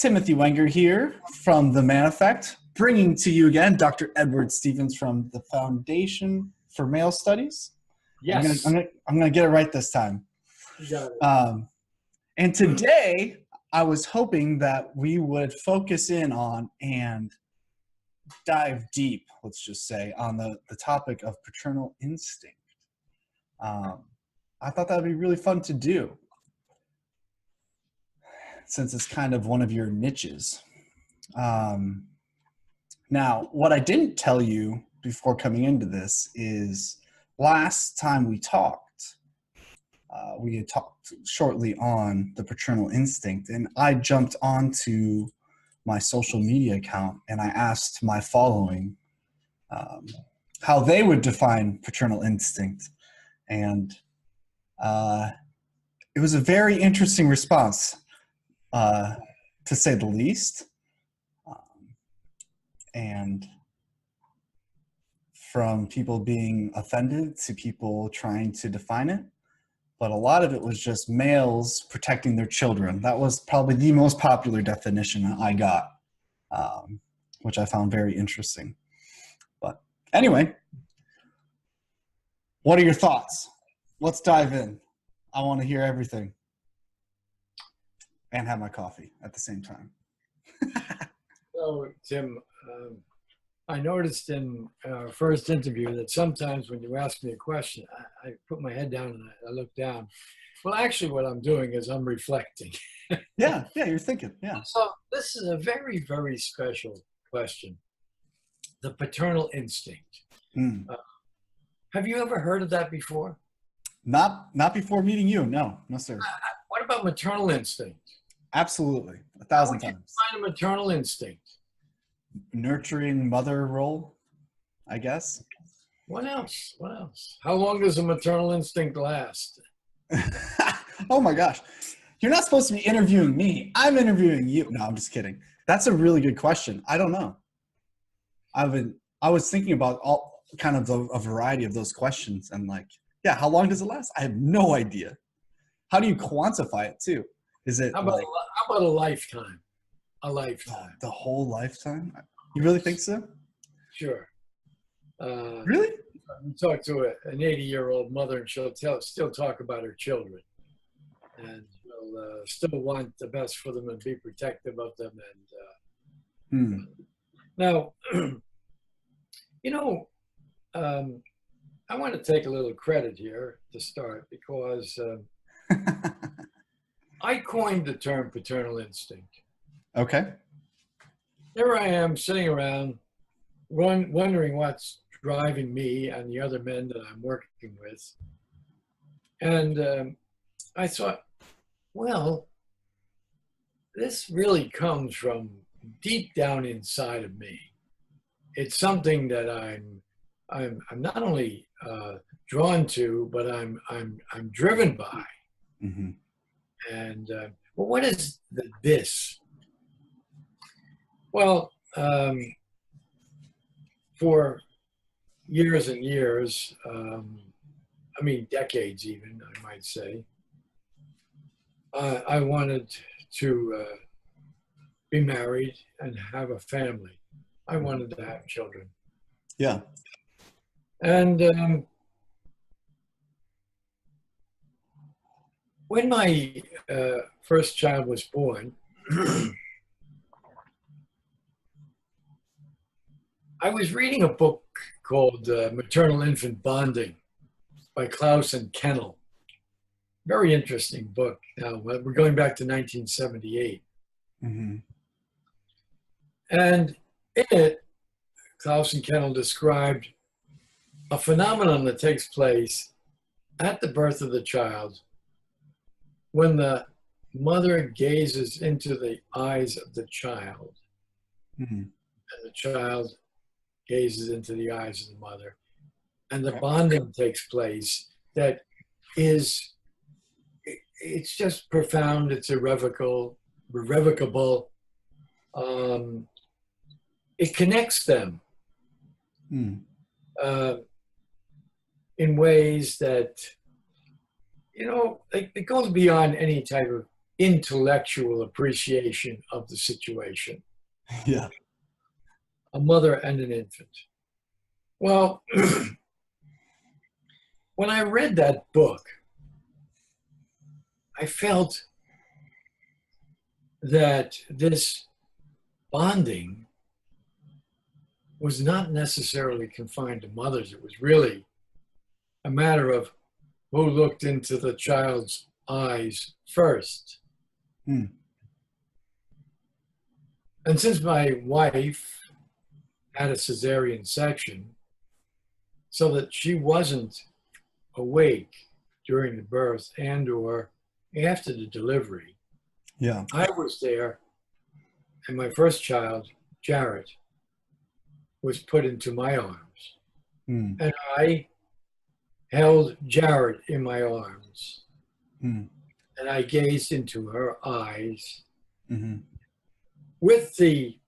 Timothy Wenger here from The Man Effect, bringing to you again Dr. Edward Stevens from the Foundation for Male Studies. Yes. I'm gonna get it right this time. You got it. And today, I was hoping that we would focus in on and dive deep, let's just say, on the topic of paternal instinct. I thought that would be really fun to do, since it's kind of one of your niches. Now, what I didn't tell you before coming into this is last time we had talked shortly on the paternal instinct, and I jumped onto my social media account and I asked my following how they would define paternal instinct. And it was a very interesting response, to say the least. And from people being offended to people trying to define it. But a lot of it was just males protecting their children. That was probably the most popular definition I got, which I found very interesting. But anyway, what are your thoughts? Let's dive in. I want to hear everything. And have my coffee at the same time. So, Tim, I noticed in our first interview that sometimes when you ask me a question, I put my head down and I look down. Well, actually, what I'm doing is I'm reflecting. Yeah, you're thinking, yeah. So this is a very, very special question. The paternal instinct. Have you ever heard of that before? Not before meeting you, no, sir. What about maternal instinct? Absolutely, 1,000 times. How would you define a maternal instinct? Nurturing mother role, I guess. What else? How long does a maternal instinct last? Oh my gosh. You're not supposed to be interviewing me. I'm interviewing you. No, I'm just kidding. That's a really good question. I don't know. I was thinking about all kind of a variety of those questions and yeah, how long does it last? I have no idea. How do you quantify it too? Is it how about a lifetime? A lifetime. The whole lifetime? You really think so? Sure. Really? You talk to an 80-year-old mother and she'll still talk about her children. And she'll still want the best for them and be protective of them. And Now, I want to take a little credit here to start because I coined the term paternal instinct. Okay. Here I am sitting around wondering what's driving me and the other men that I'm working with. And I thought, well, this really comes from deep down inside of me. It's something that I'm not only drawn to, but I'm driven by. Mm-hmm. And well, what is this? Well, for years and years, decades even, I might say, I wanted to be married and have a family. I wanted to have children. Yeah. And when my first child was born, I was reading a book called Maternal Infant Bonding by Klaus and Kennel. Very interesting book. Now, we're going back to 1978. Mm-hmm. And in it, Klaus and Kennel described a phenomenon that takes place at the birth of the child when the mother gazes into the eyes of the child. Mm-hmm. And the child gazes into the eyes of the mother, and the bonding takes place that is, it's just profound, it's irrevocable. It connects them in ways that, it goes beyond any type of intellectual appreciation of the situation. Yeah. A mother and an infant. Well, when I read that book, I felt that this bonding was not necessarily confined to mothers. It was really a matter of who looked into the child's eyes first. Hmm. And since my wife had a cesarean section, so that she wasn't awake during the birth and or after the delivery, Yeah. I was there, and my first child, Jared, was put into my arms. Hmm. And I held Jared in my arms, Hmm. and I gazed into her eyes Mm-hmm. with the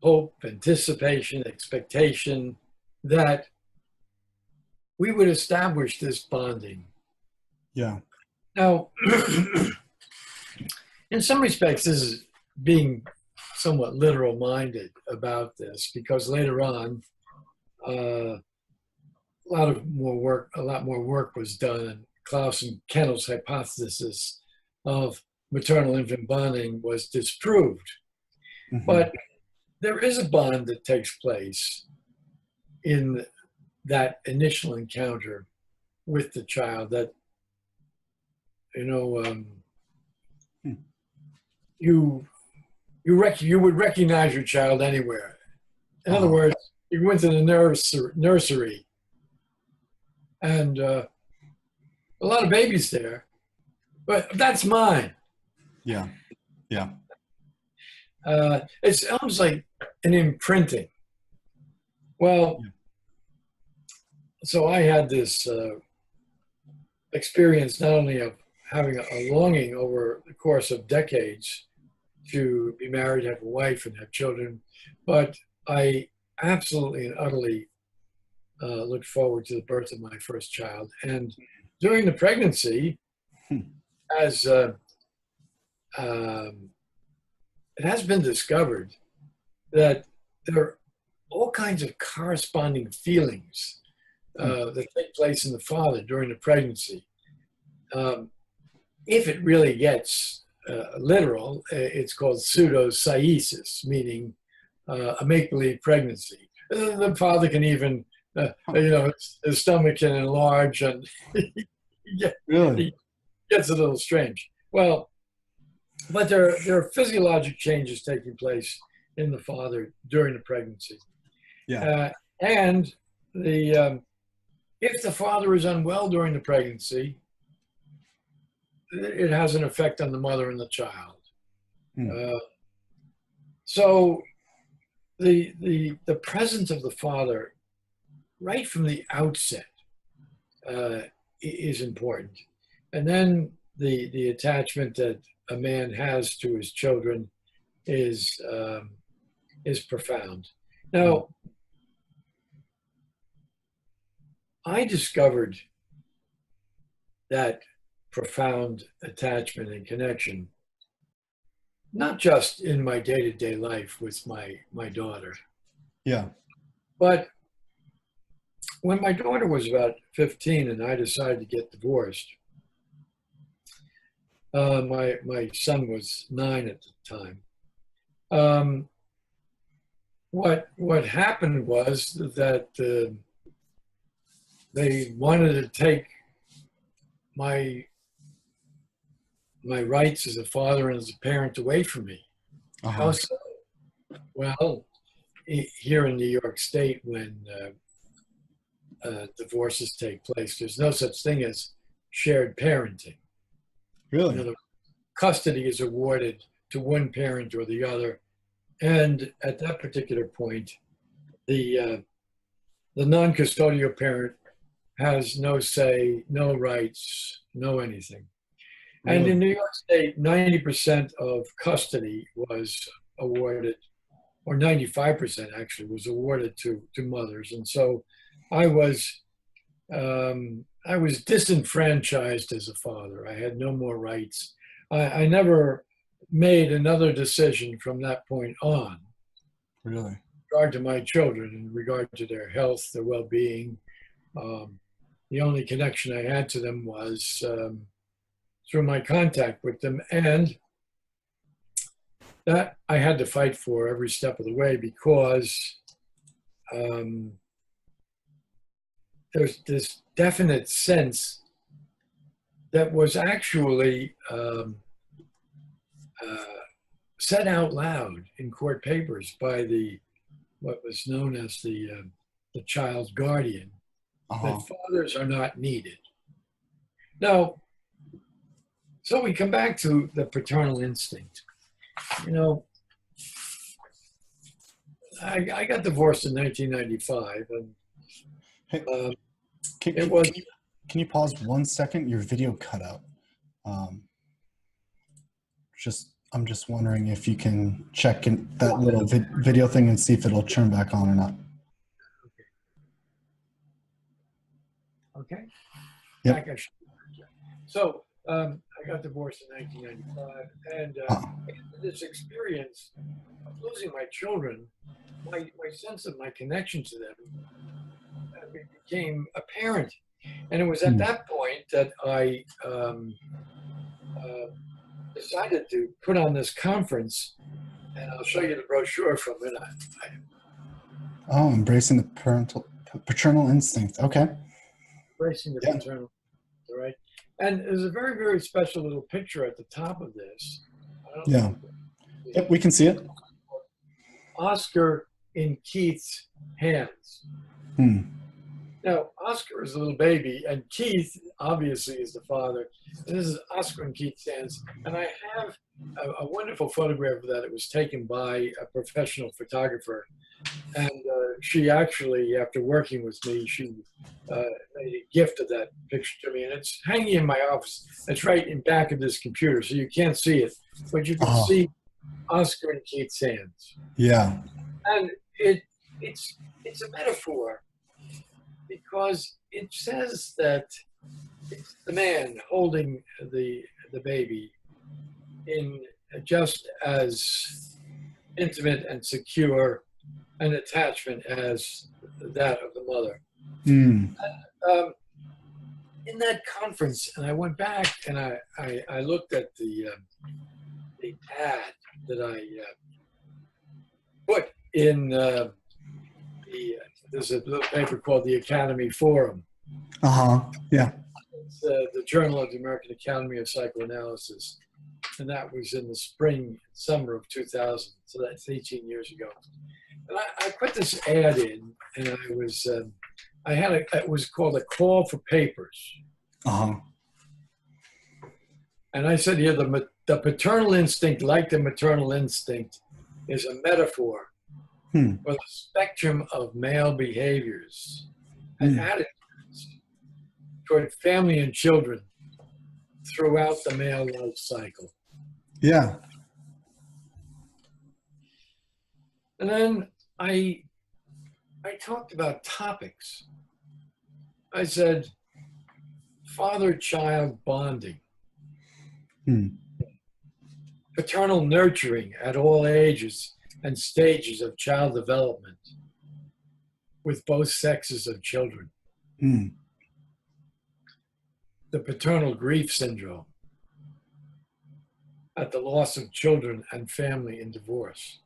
hope, anticipation, expectation that we would establish this bonding. Yeah. Now, in some respects, this is being somewhat literal minded about this, because later on, a lot more work was done, and Klaus and Kennel's hypothesis of maternal infant bonding was disproved. Mm-hmm. But there is a bond that takes place in that initial encounter with the child that, you would recognize your child anywhere. In other words, you went to the nursery, and a lot of babies there, but that's mine. Yeah. Yeah. It's almost like an imprinting. Well, so I had this experience not only of having a longing over the course of decades to be married, have a wife, and have children, but I absolutely and utterly looked forward to the birth of my first child. And during the pregnancy, as it has been discovered that there are all kinds of corresponding feelings that take place in the father during the pregnancy. If it really gets literal, it's called pseudocyesis, meaning a make-believe pregnancy. The father can even, his stomach can enlarge, and Really? it gets a little strange. Well, but there are physiologic changes taking place in the father during the pregnancy. Yeah. And if the father is unwell during the pregnancy, it has an effect on the mother and the child. So the presence of the father right from the outset is important. And then the attachment that a man has to his children is profound. Now, I discovered that profound attachment and connection not just in my day-to-day life with my daughter. Yeah. But when my daughter was about 15 and I decided to get divorced, my son was 9 at the time. What happened was that they wanted to take my rights as a father and as a parent away from me. How so? Well, here in New York State, when divorces take place, there's no such thing as shared parenting. Really? In other words, custody is awarded to one parent or the other, and at that particular point, the non-custodial parent has no say, no rights, no anything. Really? And in New York State, 90% of custody was awarded, or 95% actually was awarded to mothers. And so I was I was disenfranchised as a father. I had no more rights. I never made another decision from that point on Really? in regard to my children, in regard to their health, their well-being. Um, the only connection I had to them was through my contact with them, and that I had to fight for every step of the way because um, there's this definite sense that was actually said out loud in court papers by the what was known as the child's guardian, that fathers are not needed. Now, so we come back to the paternal instinct. You know, I got divorced in 1995, and Hey, it was. Can you pause 1 second? Your video cut out. I'm just wondering if you can check that little video thing and see if it'll turn back on or not. Okay. Yep. So I got divorced in 1995, and this experience of losing my children, my sense of my connection to them became apparent. And it was at that point that I decided to put on this conference, and I'll show you the brochure from it. Embracing the paternal instinct. Okay. Embracing the paternal, all right. And there's a very, very special little picture at the top of this. Yep, we can see it. Oscar in Keith's hands. Now, Oscar is a little baby, and Keith obviously is the father. And this is Oscar in Keith's hands. And I have a wonderful photograph of that. It was taken by a professional photographer. And she actually, after working with me, she made a gift of that picture to me. And it's hanging in my office. It's right in back of this computer, so you can't see it. But you can see Oscar in Keith's hands. Yeah. And it's a metaphor, because it says that it's the man holding the baby in just as intimate and secure an attachment as that of the mother. And, in that conference, and I went back and I looked at the ad that I put in there's a little paper called the Academy Forum. Yeah. It's the Journal of the American Academy of Psychoanalysis. And that was in the summer of 2000. So that's 18 years ago. And I put this ad in, and it was called a call for papers. And I said here, the paternal instinct, like the maternal instinct, is a metaphor for the spectrum of male behaviors and attitudes toward family and children throughout the male life cycle. Yeah. And then I talked about topics. I said, father-child bonding, paternal nurturing at all ages and stages of child development with both sexes of children, the paternal grief syndrome at the loss of children and family in divorce.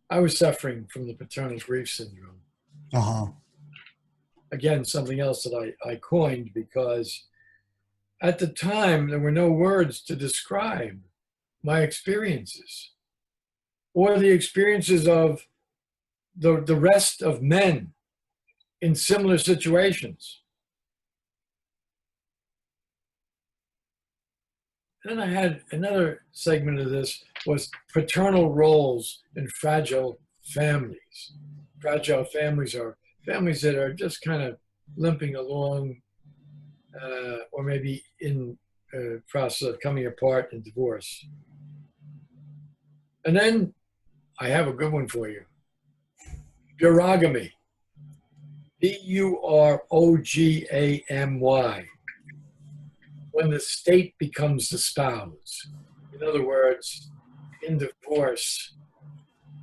I was suffering from the paternal grief syndrome. Again, something else that I coined, because at the time there were no words to describe my experiences or the experiences of the rest of men in similar situations. Then I had another segment of this was paternal roles in fragile families. Fragile families are families that are just kind of limping along, or maybe in a process of coming apart in divorce. And then I have a good one for you. Burogamy. Burogamy. when the state becomes the spouse. In other words, in divorce,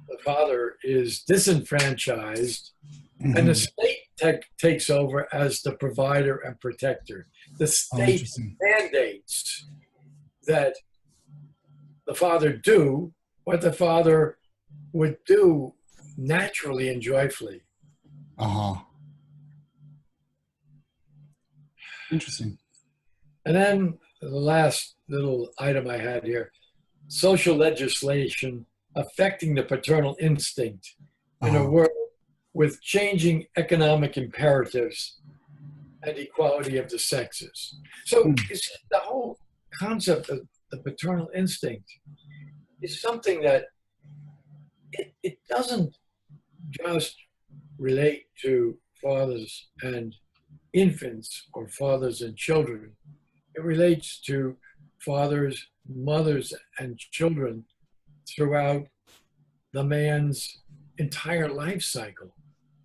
the father is disenfranchised and the state takes over as the provider and protector. The Oh, state interesting. mandates that the father do what the father would do naturally and joyfully. Uh-huh. Interesting. And then the last little item I had here, social legislation affecting the paternal instinct in a Uh-huh. world with changing economic imperatives and equality of the sexes. So you see, the whole concept of the paternal instinct is something that it doesn't just relate to fathers and infants or fathers and children. It relates to fathers, mothers, and children throughout the man's entire life cycle.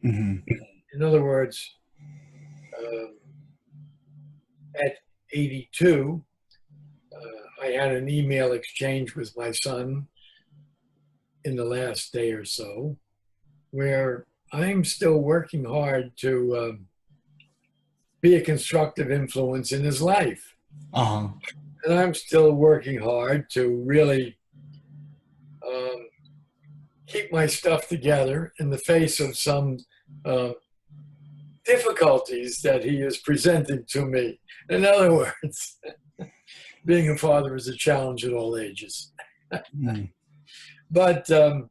Mm-hmm. In other words, um, at 82, I had an email exchange with my son in the last day or so, where I'm still working hard to be a constructive influence in his life. Uh-huh. And I'm still working hard to really keep my stuff together in the face of some difficulties that he is presenting to me. In other words, being a father is a challenge at all ages. But so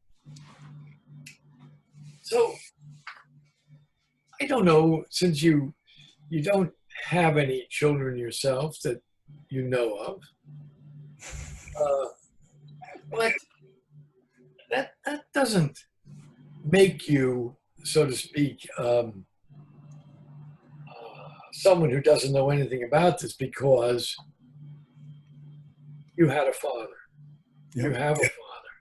I don't know, since you don't have any children yourself that you know of, but that doesn't make you, so to speak, someone who doesn't know anything about this, because you had a father. Yep. You have a father.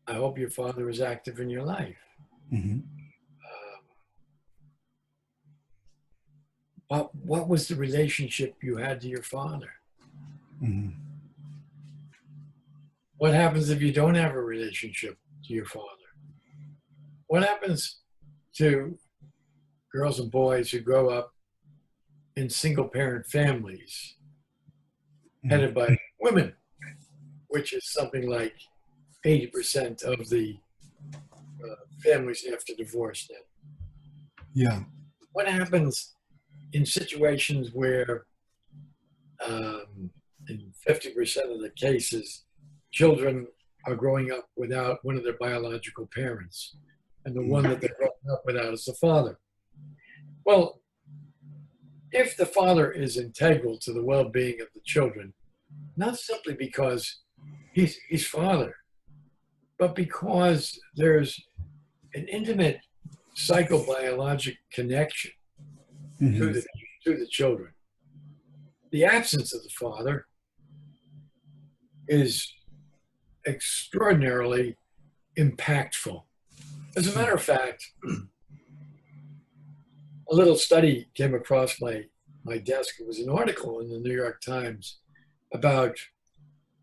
I hope your father is active in your life. Mm-hmm. What was the relationship you had to your father? Mm-hmm. What happens if you don't have a relationship to your father? What happens to girls and boys who grow up in single-parent families headed by women, which is something like 80% of the families after divorce now? Yeah. What happens in situations where, in 50% of the cases, children are growing up without one of their biological parents, and the one that they're growing up without is the father? Well, if the father is integral to the well-being of the children, not simply because he's father, but because there's an intimate psychobiologic connection to the children. The absence of the father is extraordinarily impactful. As a matter of fact, a little study came across my desk. It was an article in the New York Times about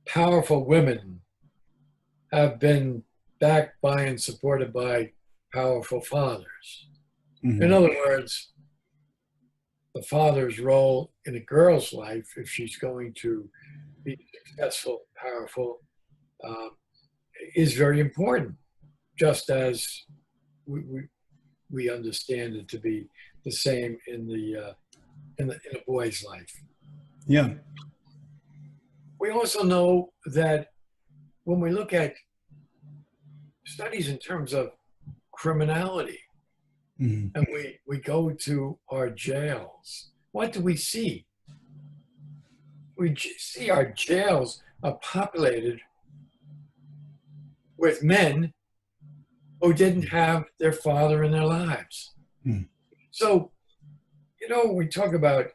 powerful women have been backed by and supported by powerful fathers. In other words, the father's role in a girl's life, if she's going to be successful, powerful, is very important, just as we understand it to be the same in a boy's life. Yeah. We also know that when we look at studies in terms of criminality, and we go to our jails, what do we see? We see our jails are populated with men who didn't have their father in their lives. So, we talk about,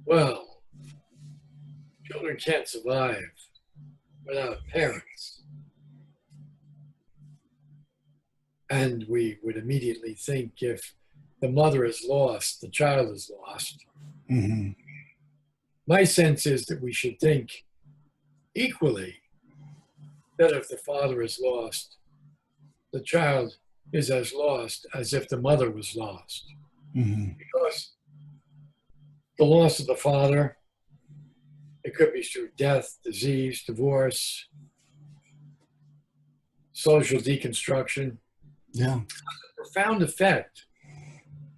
well, children can't survive without parents. And we would immediately think if the mother is lost, the child is lost. my sense is that we should think equally that if the father is lost, the child is as lost as if the mother was lost. Mm-hmm. Because the loss of the father, it could be through death, disease, divorce, social deconstruction, Yeah. profound effect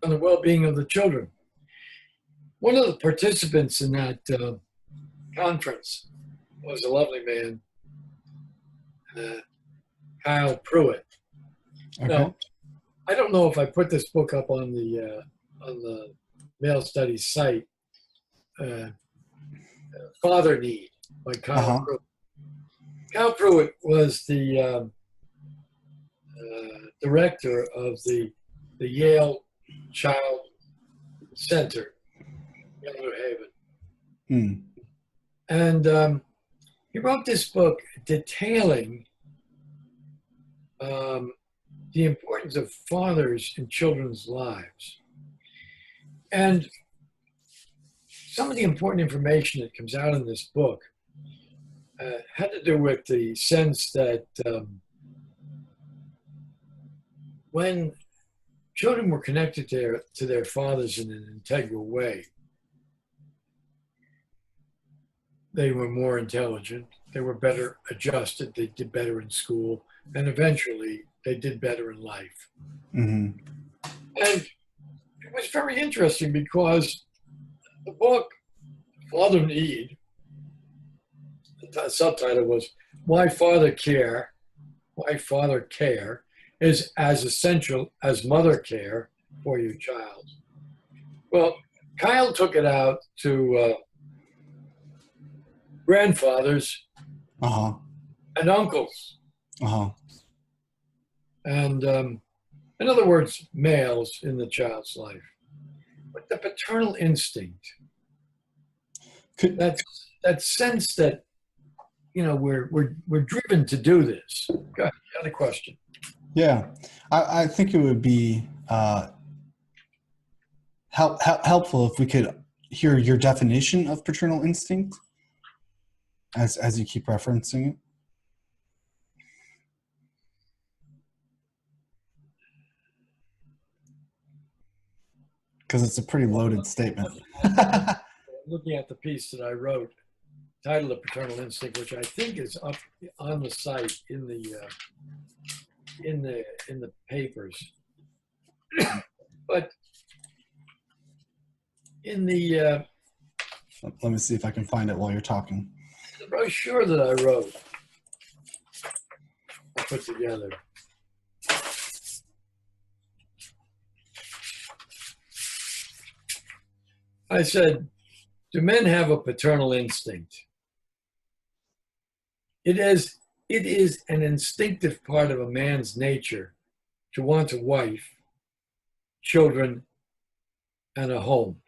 on the well-being of the children. One of the participants in that conference was a lovely man, Kyle Pruitt. Okay. Now, I don't know if I put this book up on the Male Studies site, Father Need by Kyle Pruitt. Kyle Pruitt was the director of the Yale Child Center in New Haven. And he wrote this book detailing the importance of fathers in children's lives. And some of the important information that comes out in this book had to do with the sense that when children were connected to their fathers in an integral way, they were more intelligent, they were better adjusted, they did better in school, and eventually they did better in life. Mm-hmm. And it was very interesting because the book, Father Need, the subtitle was Why Father Care is as essential as mother care for your child. Well, Kyle took it out to grandfathers and uncles. And in other words, males in the child's life. But the paternal instinct, that sense that, you know, we're driven to do this. Go ahead, you had a question. Yeah, I think it would be helpful if we could hear your definition of paternal instinct as you keep referencing it. Because it's a pretty loaded statement. Looking at the piece that I wrote, titled "The Paternal Instinct," which I think is up on the site in the papers, but in the let me see if I can find it while you're talking. The brochure that I wrote, I put together. I said, do men have a paternal instinct? It is an instinctive part of a man's nature to want a wife, children, and a home.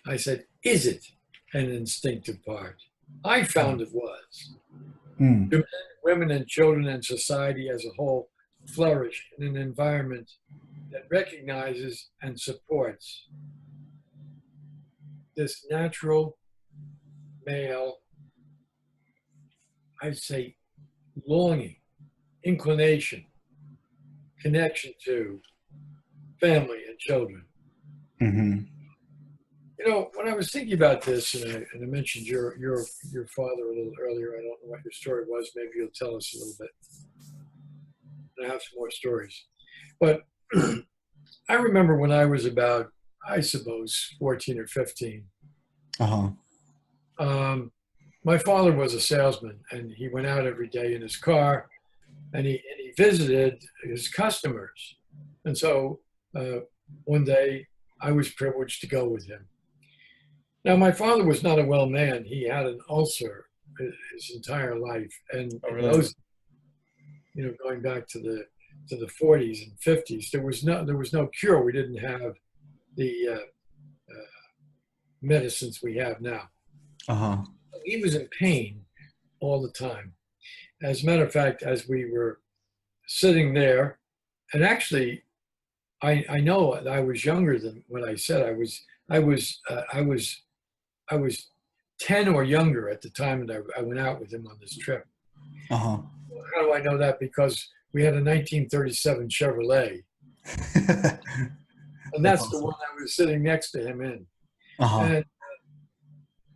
I said, is it an instinctive part? I found it was. Do men, women, and children and society as a whole flourish in an environment that recognizes and supports this natural male, I'd say, longing, inclination, connection to family and children. Mm-hmm. You know, when I was thinking about this, and I mentioned your father a little earlier, I don't know what your story was. Maybe you'll tell us a little bit. And I have some more stories. But I remember when I was about, I suppose, 14 or 15. My father was a salesman, and he went out every day in his car, and he visited his customers. And so one day I was privileged to go with him. Now, my father was not a well man. He had an ulcer his entire life, and those, you know, going back to the 40s and 50s, there was no cure. We didn't have the medicines we have now. He was in pain all the time. As a matter of fact, as we were sitting there, and actually, I know I was younger than what I said. I was I was 10 or younger at the time that I went out with him on this trip. Uh-huh. How do I know that? Because we had a 1937 Chevrolet, and That's that's the awesome. one I was sitting next to him in. Uh-huh.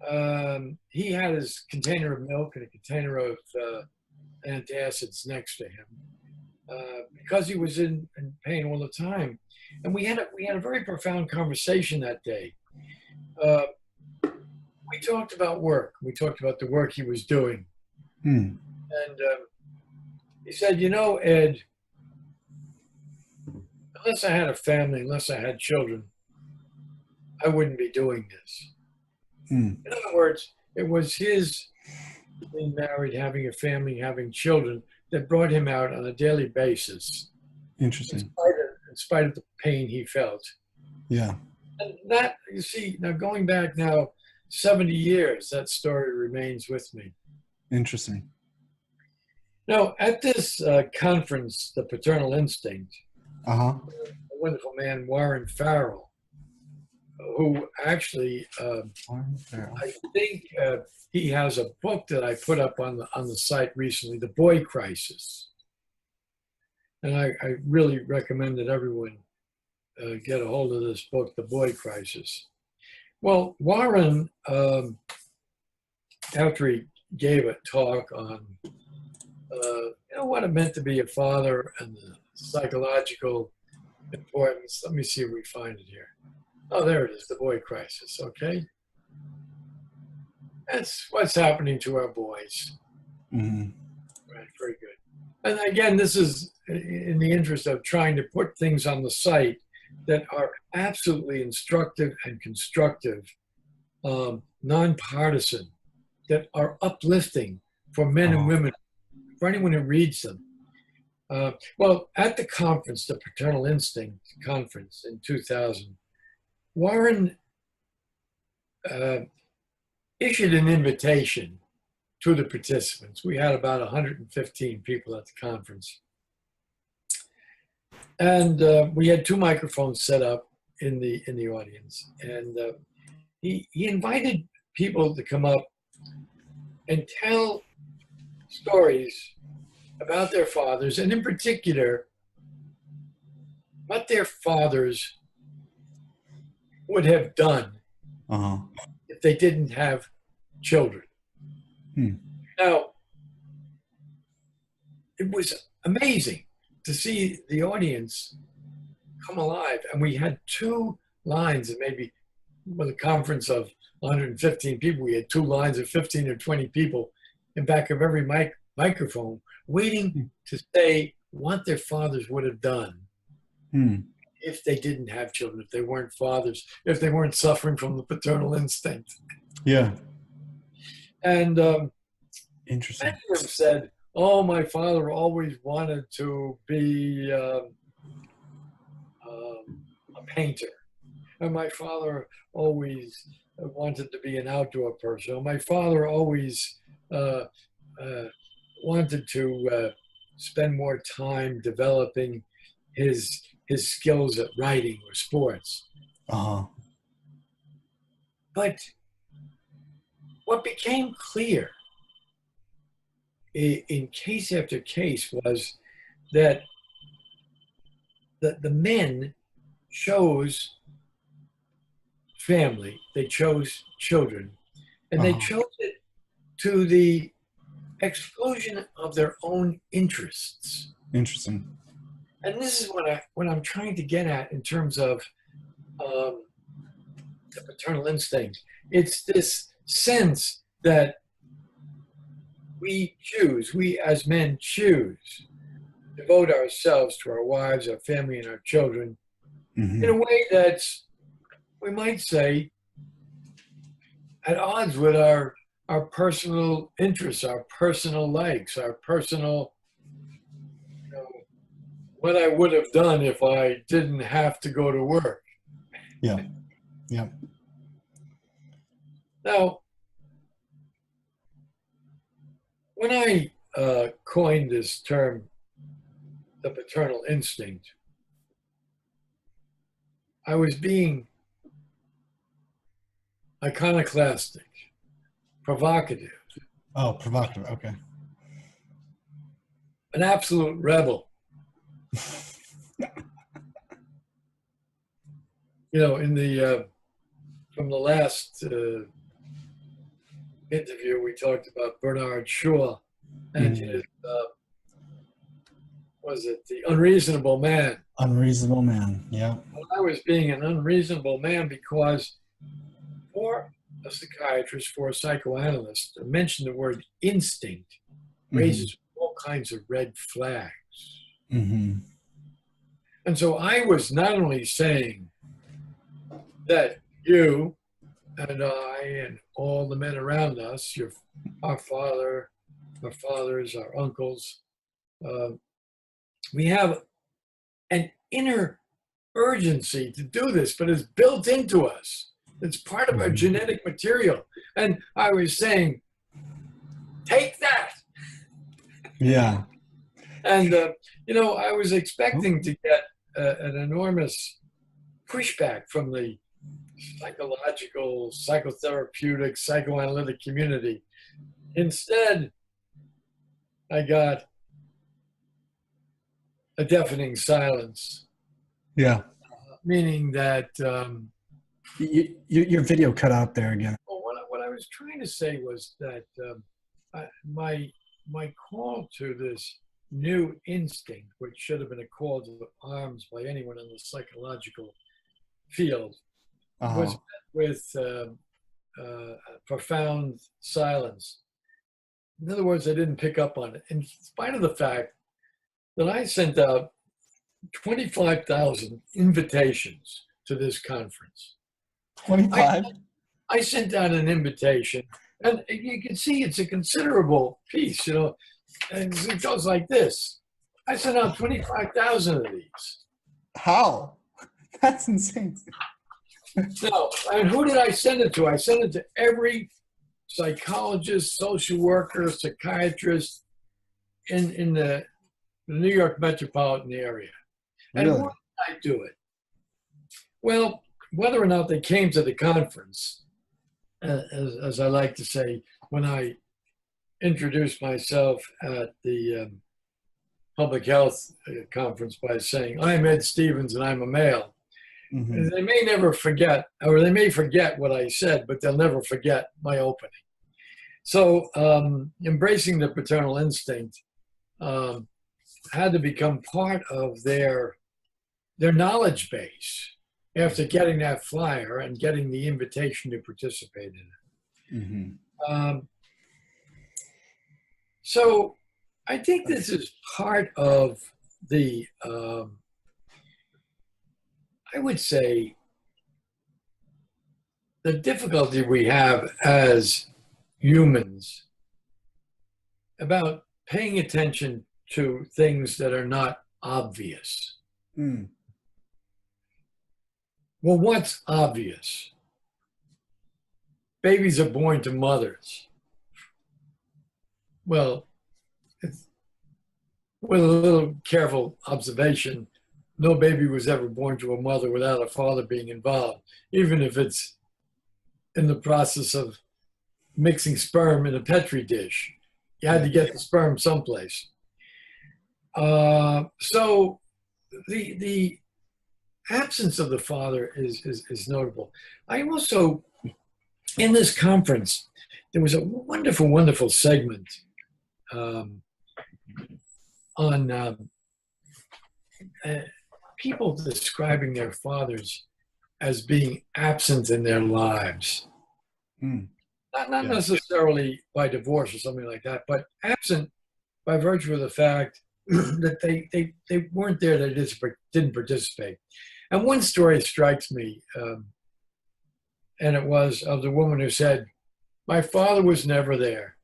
And he had his container of milk and a container of antacids next to him because he was in pain all the time. And we had a very profound conversation that day. Uh, we talked about work. We talked about the work he was doing. Hmm. And he said, you know, Ed, unless I had a family, unless I had children, I wouldn't be doing this. Hmm. In other words, it was his being married, having a family, having children that brought him out on a daily basis, Interesting. in spite of the pain he felt. Yeah. And that, you see, now going back now 70 years, that story remains with me. Interesting. Now, at this conference, the Paternal Instinct, Uh-huh. a wonderful man, Warren Farrell, who actually, I think he has a book that I put up on the site recently, The Boy Crisis. And I really recommend that everyone get a hold of this book, The Boy Crisis. Well, Warren, after he gave a talk on what it meant to be a father and the psychological importance, let me see if we find it here. Oh, there it is, The Boy Crisis, okay? That's what's happening to our boys. Mm-hmm. Right, very good. And again, this is in the interest of trying to put things on the site that are absolutely instructive and constructive, nonpartisan, that are uplifting for men and women, for anyone who reads them. Well, at the conference, the Paternal Instinct conference in 2000, Warren issued an invitation to the participants. We had about 115 people at the conference. And we had 2 microphones set up in the audience. And he invited people to come up and tell stories about their fathers, and in particular, what their fathers would have done if they didn't have children. Now, it was amazing to see the audience come alive. And we had 2 lines, and maybe with a conference of 115 people, we had 2 lines of 15 or 20 people in back of every microphone waiting to say what their fathers would have done if they didn't have children, if they weren't fathers, if they weren't suffering from the paternal instinct. Yeah. And Interesting. many of them said, oh, my father always wanted to be a painter. And my father always wanted to be an outdoor person. Or my father always wanted to spend more time developing his skills at writing or sports. But what became clear in case after case was that the men chose family, they chose children, and they chose it to the exclusion of their own interests. Interesting. And this is what I'm trying to get at in terms of the paternal instinct. It's this sense that we as men choose to devote ourselves to our wives, our family, and our children in a way that's, we might say, at odds with our personal interests, our personal likes, our personal, what I would have done if I didn't have to go to work. Yeah. Yeah. Now, when I coined this term, the paternal instinct, I was being iconoclastic, provocative, Oh, provocative. Okay. an absolute rebel. You know, in the from the last interview, we talked about Bernard Shaw and his, was it the unreasonable man? Unreasonable man. Yeah. Well, I was being an unreasonable man because for a psychiatrist, for a psychoanalyst, to mention the word instinct raises all kinds of red flags. Mm-hmm. And so I was not only saying that you and I and all the men around us, our father, our fathers, our uncles, we have an inner urgency to do this, but it's built into us. It's part of our genetic material. And I was saying, take that. Yeah. And, you know, I was expecting to get an enormous pushback from the psychological, psychotherapeutic, psychoanalytic community. Instead, I got a deafening silence. Yeah. Meaning that Your video cut out there again. well, what I was trying to say was that my call to this new instinct, which should have been a call to arms by anyone in the psychological field, was met with profound silence. In other words, I didn't pick up on it, in spite of the fact that I sent out 25,000 invitations to this conference. 25? I sent out an invitation, and you can see it's a considerable piece, you know, and it goes like this. I sent out 25,000 of these. How? That's insane. No, and who did I send it to? I sent it to every psychologist, social worker, psychiatrist in the New York metropolitan area. And Really? why did I do it? Well, whether or not they came to the conference, as I like to say, when I introduced myself at the public health conference by saying, I'm Ed Stevens and I'm a male. Mm-hmm. They may never forget, or they may forget what I said, but they'll never forget my opening. So embracing the paternal instinct had to become part of their knowledge base after getting that flyer and getting the invitation to participate in it. Mm-hmm. So I think this is part of the, I would say, the difficulty we have as humans about paying attention to things that are not obvious. Mm. Well, what's obvious? Babies are born to mothers. Well, with a little careful observation, no baby was ever born to a mother without a father being involved, even if it's in the process of mixing sperm in a Petri dish. You had to get the sperm someplace. So the absence of the father is notable. I also, in this conference, there was a wonderful, wonderful segment on people describing their fathers as being absent in their lives. Mm. Not necessarily by divorce or something like that, but absent by virtue of the fact that they weren't there, they just didn't participate. And one story strikes me, and it was of the woman who said, my father was never there.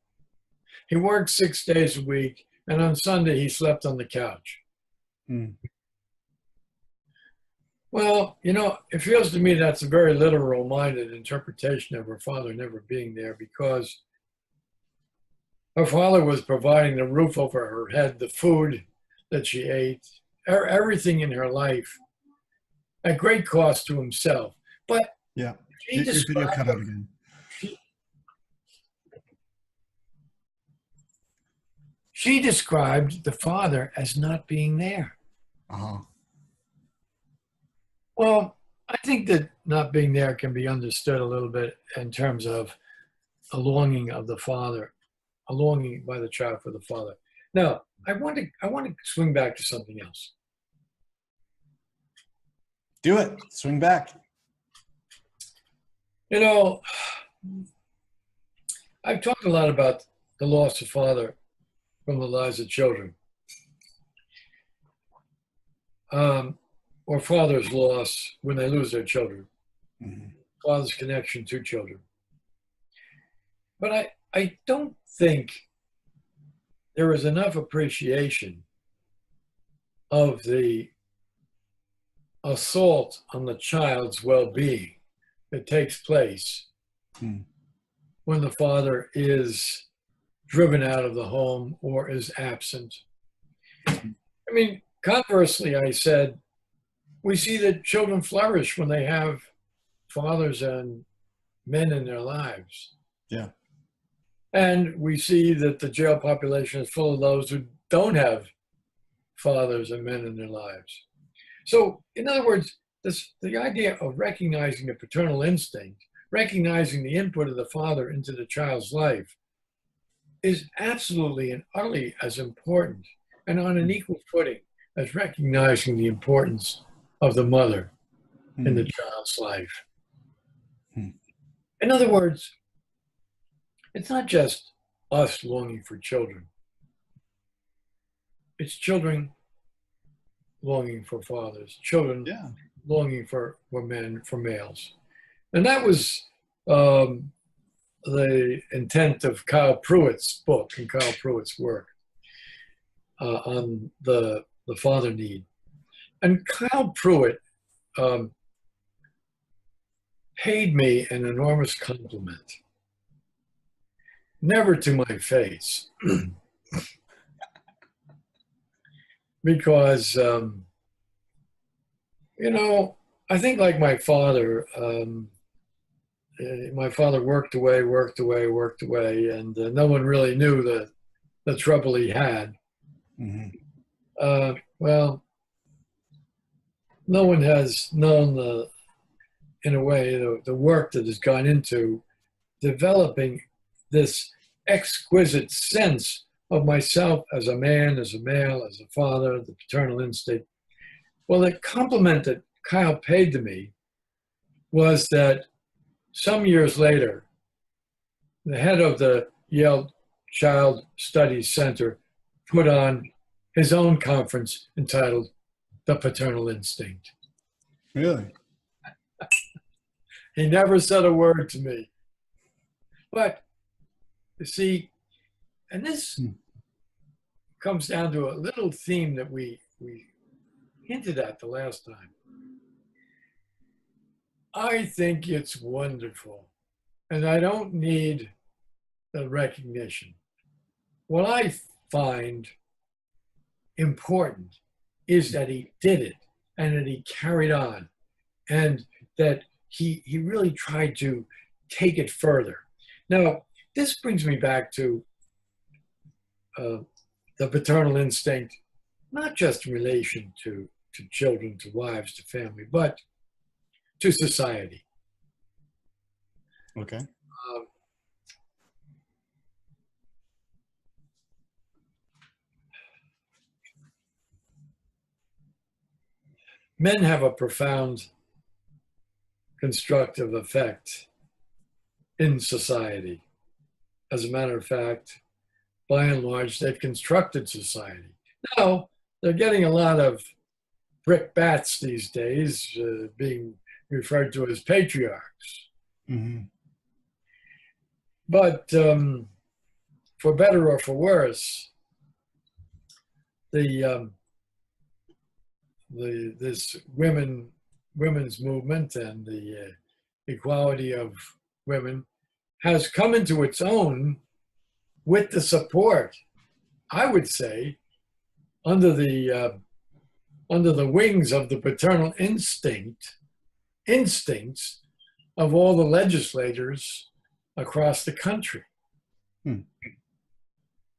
He worked 6 days a week, and on Sunday he slept on the couch. Mm. Well, you know, it feels to me that's a very literal-minded interpretation of her father never being there, because her father was providing the roof over her head, the food that she ate, everything in her life, at great cost to himself. But she Your video cut described out again. she, she described the father as not being there. Uh-huh. Well, I think that not being there can be understood a little bit in terms of a longing of the father, a longing by the child for the father. Now, I want to swing back to something else. Do it. Swing back. You know, I've talked a lot about the loss of father from the lives of children, or father's loss when they lose their children, Mm-hmm. father's connection to children. But I don't think there is enough appreciation of the assault on the child's well-being that takes place when the father is driven out of the home or is absent. I mean, conversely, I said, we see that children flourish when they have fathers and men in their lives. Yeah. And we see that the jail population is full of those who don't have fathers and men in their lives. So, in other words, the idea of recognizing the paternal instinct, recognizing the input of the father into the child's life, is absolutely and utterly as important and on an equal footing as recognizing the importance of the mother in the child's life. In other words, it's not just us longing for children. It's children longing for fathers, children longing for men, for males. And that was the intent of Kyle Pruitt's book and Kyle Pruitt's work on the father need. And Kyle Pruitt paid me an enormous compliment, never to my face, because, you know, I think like my father worked away, and no one really knew the trouble he had. Well, no one has known in a way, the work that has gone into developing this exquisite sense of myself as a man, as a male, as a father, the paternal instinct. Well, the compliment that Kyle paid to me was that some years later, the head of the Yale Child Studies Center put on his own conference entitled The Paternal Instinct. Really? He never said a word to me. But, you see, and this comes down to a little theme that we hinted at the last time. I think it's wonderful, and I don't need the recognition. What I find important is that he did it, and that he carried on, and that he really tried to take it further. Now, this brings me back to the paternal instinct, not just in relation to children, to wives, to family, but to society. Okay. Men have a profound constructive effect in society. As a matter of fact, by and large, they've constructed society. Now, they're getting a lot of brickbats these days, being referred to as patriarchs. But for better or for worse, this women's movement and the equality of women has come into its own with the support, I would say, under the wings of the paternal instincts of all the legislators across the country. Hmm.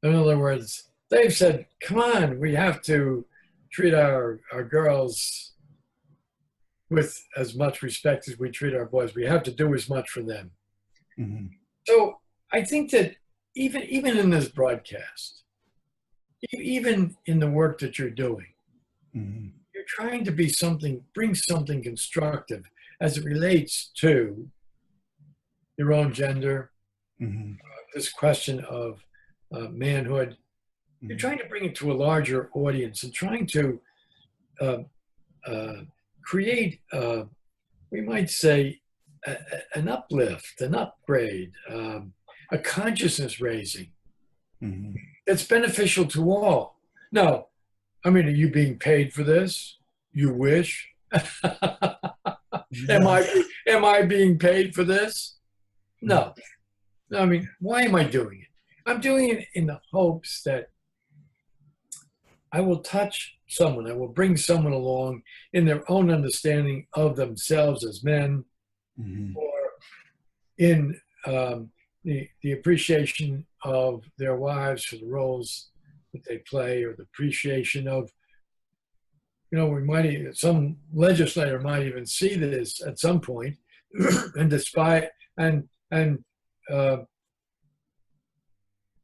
In other words, they've said, come on, we have to treat our girls with as much respect as we treat our boys. We have to do as much for them. Mm-hmm. So I think that even in this broadcast, even in the work that you're doing, Mm-hmm. you're trying to bring something constructive as it relates to your own gender, Mm-hmm. this question of manhood. You're trying to bring it to a larger audience and trying to uh, uh, create, we might say, an uplift, an upgrade, a consciousness raising Mm-hmm. that's beneficial to all. Now, I mean, are you being paid for this? You wish? Yeah. Am I being paid for this? No. I mean, why am I doing it? I'm doing it in the hopes that I will touch someone, I will bring someone along in their own understanding of themselves as men, Mm-hmm. or in the appreciation of their wives for the roles that they play, or the appreciation of, some legislator might even see this at some point and despite and uh,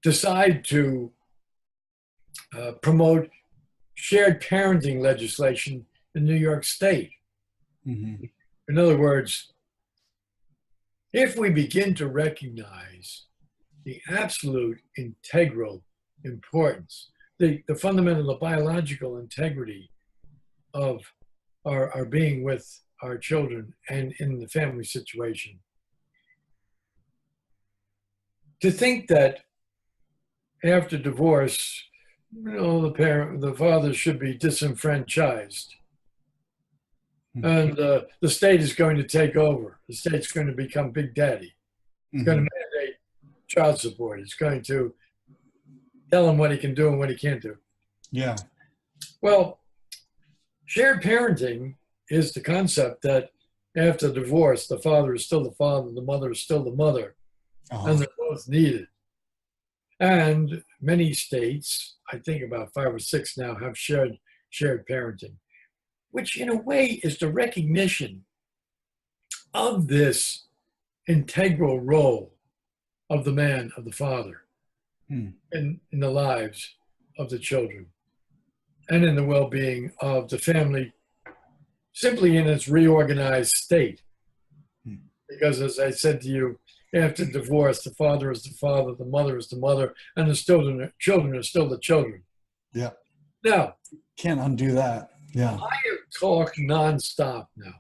decide to promote shared parenting legislation in New York State. Mm-hmm. In other words, if we begin to recognize the absolute integral importance, the fundamental, the biological integrity of our being with our children and in the family situation, to think that after divorce, the father should be disenfranchised, and the state is going to take over. The state's going to become Big Daddy. It's going to mandate child support. It's going to tell him what he can do and what he can't do. Yeah. Well, shared parenting is the concept that after divorce, the father is still the father, the mother is still the mother, and they're both needed. And many states, I think about 5 or 6 now, have shared parenting, which in a way is the recognition of this integral role of the man, of the father, in the lives of the children and in the well-being of the family, simply in its reorganized state. Because as I said to you, after divorce, the father is the father, the mother is the mother, and the children are still the children. Yeah. Now, Can't undo that. Yeah. I have talked nonstop now.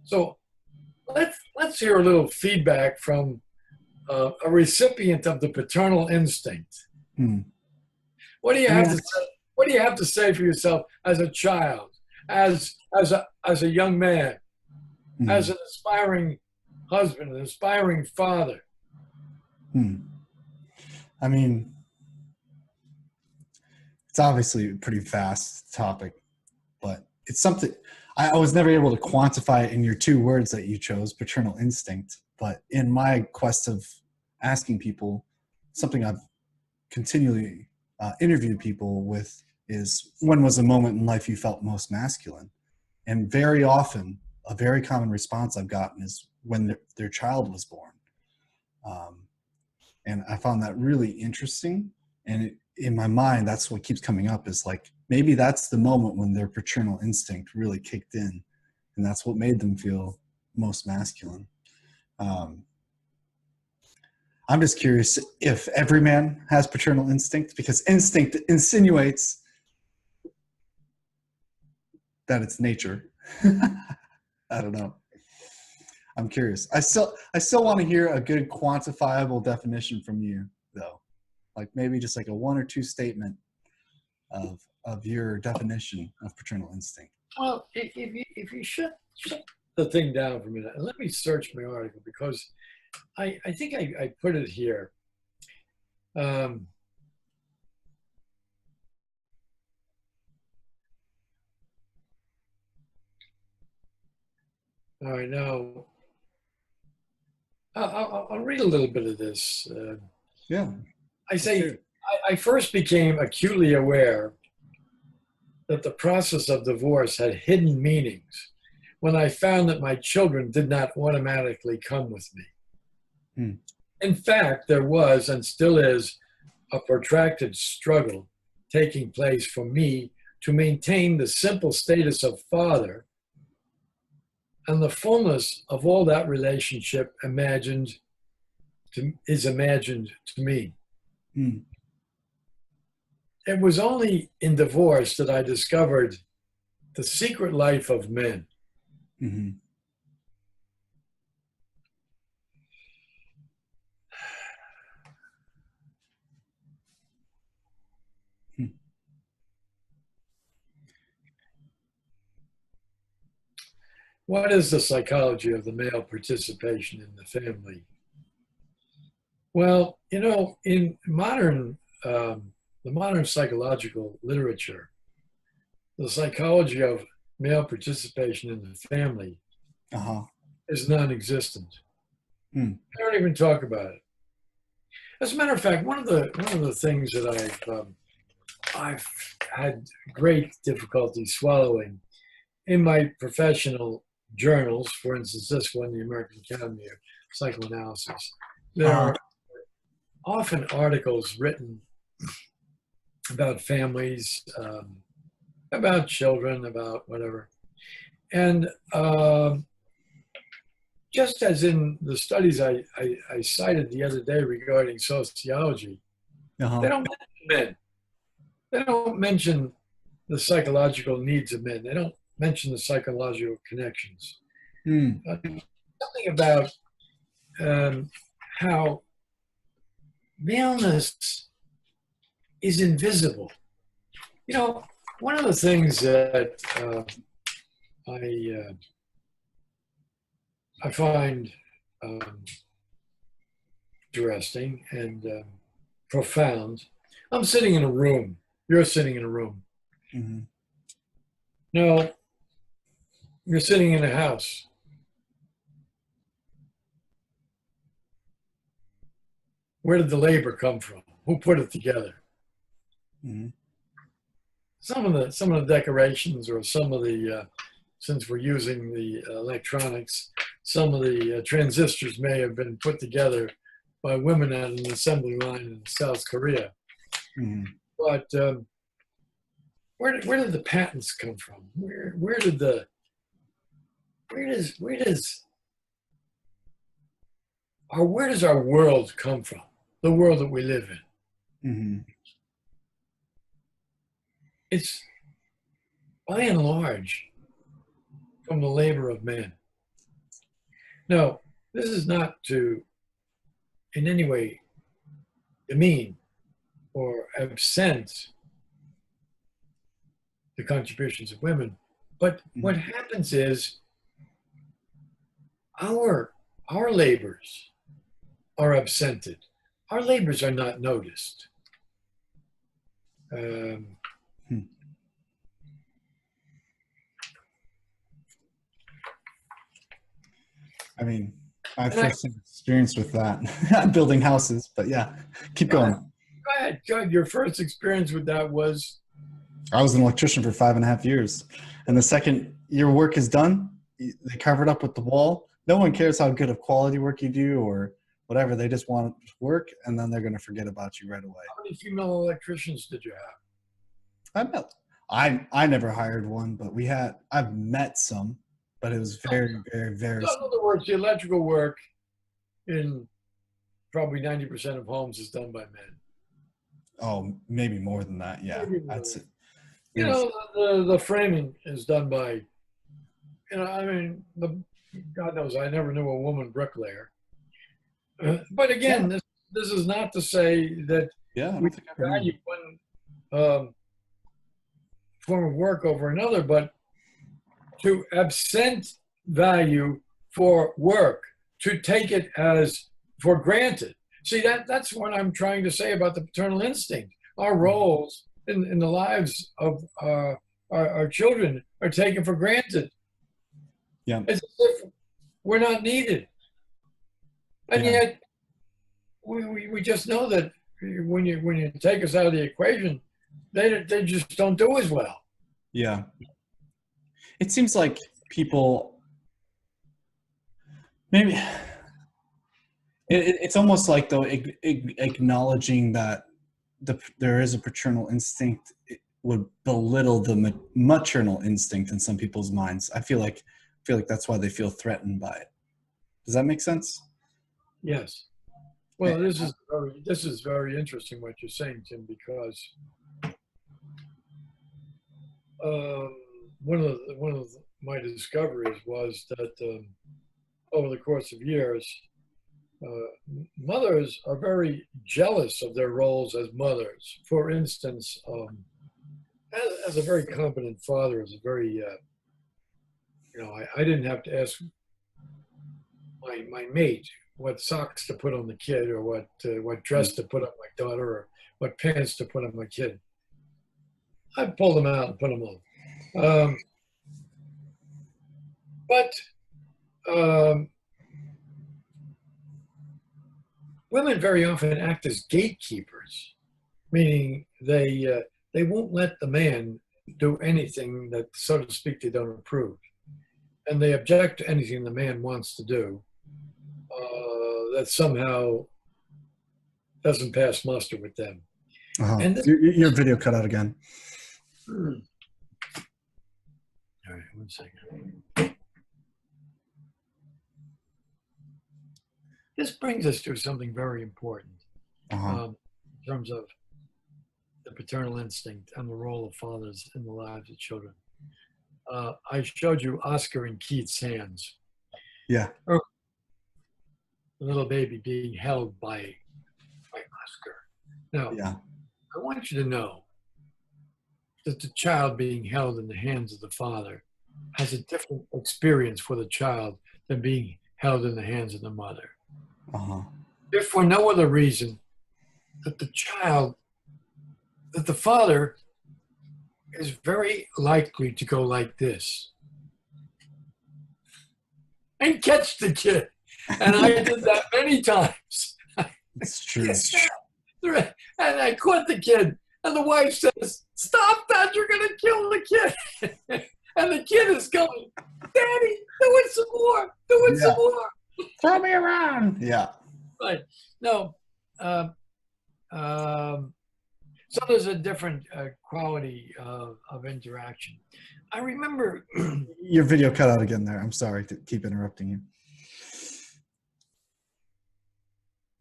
So let's hear a little feedback from a recipient of the paternal instinct. What do you have to say? What do you have to say for yourself as a child, as a young man, as an aspiring husband, an aspiring father? I mean, it's obviously a pretty vast topic, but it's something I was never able to quantify it in your 2 words that you chose, paternal instinct. But in my quest of asking people, something I've continually interviewed people with is, when was the moment in life you felt most masculine? And very often, a very common response I've gotten is when their child was born. And I found that really interesting. And in my mind, that's what keeps coming up, is like, maybe that's the moment when their paternal instinct really kicked in. And that's what made them feel most masculine. I'm just curious if every man has paternal instinct, because instinct insinuates that it's nature. I don't know. I'm curious. I still want to hear a good quantifiable definition from you, though. Like maybe just like a 1 or 2 statement of your definition of paternal instinct. Well, if you shut the thing down for a minute and let me search my article, because I think I put it here. All right, now I'll read a little bit of this. Yeah. I Let's hear say, it. I first became acutely aware that the process of divorce had hidden meanings when I found that my children did not automatically come with me. Hmm. In fact, there was and still is a protracted struggle taking place for me to maintain the simple status of father and the fullness of all that relationship is imagined to me. Hmm. It was only in divorce that I discovered the secret life of men. Mm-hmm. Hmm. What is the psychology of the male participation in the family? Well, in the modern psychological literature, the psychology of male participation in the family Uh-huh. is non-existent. Hmm. I don't even talk about it. As a matter of fact, one of the things that I've had great difficulty swallowing in my professional journals, for instance, this one, the American Academy of Psychoanalysis, there Uh-huh. are often articles written about families, about children, about whatever. And just as in the studies I cited the other day regarding sociology, they Uh-huh. don't mention men. They don't mention the psychological needs of men. They don't mention the psychological connections. Hmm. Something about um, how maleness is invisible. You know, one of the things that I I find um, interesting and profound. I'm sitting in a room. You're sitting in a room. Mm-hmm. No, you're sitting in a house. Where did the labor come from? Who put it together? Mm-hmm. Some of the decorations, or some of the since we're using the electronics, some of the transistors may have been put together by women at an assembly line in South Korea. Mm-hmm. But where did the patents come from? Where does our world come from? The world that we live in. Mm-hmm. It's by and large from the labor of man. No, this is not to in any way demean or absent the contributions of women. But Mm-hmm. what happens is our our labors are absented. Our labors are not noticed. Um, Hmm. I mean, I have and I, firsthand experience with that. Building houses, but yeah, keep go ahead, going. go ahead. Your first experience with that was I was an electrician for 5.5 years. And the second your work is done, they cover it up with the wall. No one cares how good of quality work you do or whatever. They just want work, and then they're going to forget about you right away. how many female electricians did you have? I met, I never hired one, but I've met some, but it was very, very, very So in small. other words, the electrical work in probably 90% of homes is done by men. Oh, maybe more than that. Yeah. Maybe I'd more. say it You was, know, the framing is done by, I mean, God knows, I never knew a woman bricklayer. But yeah. again, this is not to say that Yeah. I we don't think I ever knew. value one form of work over another, but to absent value for work, to take it as for granted. See, that's what I'm trying to say about the paternal instinct. Our roles in the lives of our children are taken for granted. Yeah. As if we're not needed. And Yeah. yet, we just know that when you take us out of the equation, they just don't do as well. Yeah. It seems like people maybe it's almost like though acknowledging that there is a paternal instinct would belittle the maternal instinct in some people's minds. I feel like that's why they feel threatened by it. Does that make sense? Yes. Well, this is very interesting what you're saying, Tim, because one of my discoveries was that over the course of years, mothers are very jealous of their roles as mothers. For instance, as a very competent father, as a very I didn't have to ask my mate what socks to put on the kid, or what dress to put on my daughter, or what pants to put on my kid. I'd pull them out and put them on. But women very often act as gatekeepers, meaning they won't let the man do anything that, so to speak, they don't approve, and they object to anything the man wants to do that somehow doesn't pass muster with them. And this, your video cut out again. all right, 1 second. This brings us to something very important in terms of the paternal instinct and the role of fathers in the lives of children. I showed you Oscar and Keith's hands. Yeah. The little baby being held by Oscar. Now, Yeah. I want you to know that the child being held in the hands of the father has a different experience for the child than being held in the hands of the mother. If for no other reason that the father is very likely to go like this and catch the kid. And I did that many times. It's true. And I caught the kid, and the wife says, "Stop that, you're going to kill the kid." And the kid is going, "Daddy, do it some more, do it some more. Throw me around." Yeah. Right. No. So there's a different quality of interaction. I remember... Your video cut out again there. I'm sorry to keep interrupting you.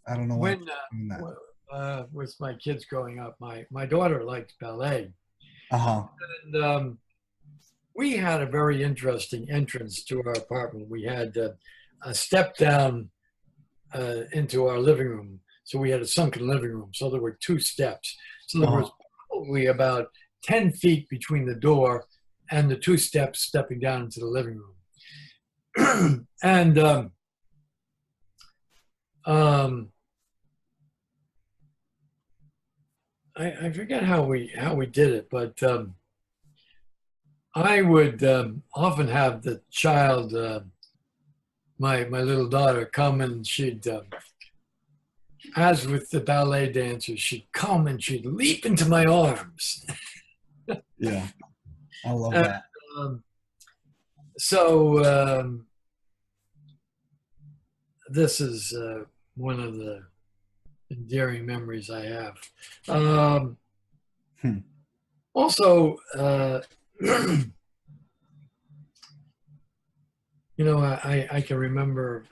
I don't know why. With my kids growing up, my daughter liked ballet. And we had a very interesting entrance to our apartment. We had a step down into our living room. So we had a sunken living room. So there were 2 steps. So there was probably about 10 feet between the door and the 2 steps stepping down into the living room. And I forget how we did it, but I would often have the child, my little daughter, come, and she'd, as with the ballet dancers, she'd come and she'd leap into my arms. Yeah, I love that. So this is one of the endearing memories I have. Also, I can remember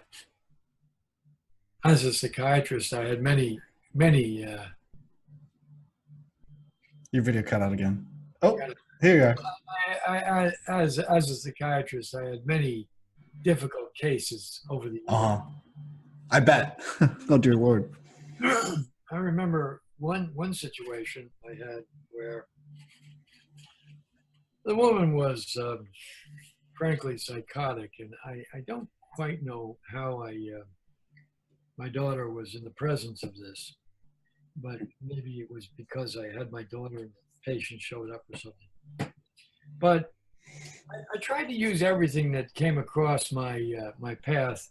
as a psychiatrist, I had many. Your video cut out again. Oh, here you are. As a psychiatrist, I had many difficult cases over the years. I bet. Oh, dear Lord. I remember one situation I had where the woman was frankly psychotic, and I don't quite know how my daughter was in the presence of this, but maybe it was because I had my daughter and the patient showed up or something. But I tried to use everything that came across my path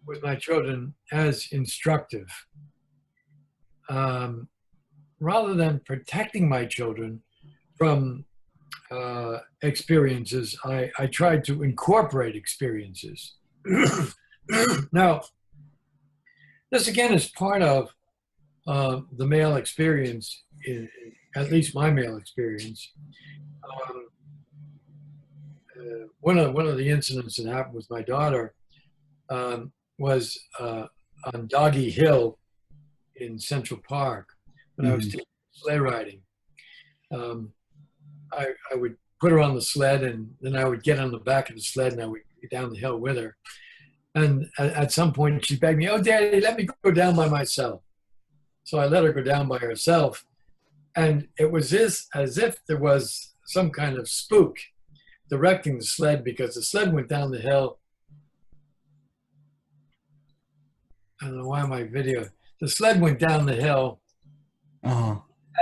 with my children as instructive. Rather than protecting my children from experiences, I tried to incorporate experiences. Now, this again is part of the male experience, at least my male experience. One of the incidents that happened with my daughter was on Doggy Hill in Central Park when I was teaching sleigh riding. I would put her on the sled, and then I would get on the back of the sled, and I would get down the hill with her. And at some point, she begged me, "Oh, Daddy, let me go down by myself." So I let her go down by herself. And it was as if there was some kind of spook directing the sled, because the sled went down the hill. I don't know why my video. The sled went down the hill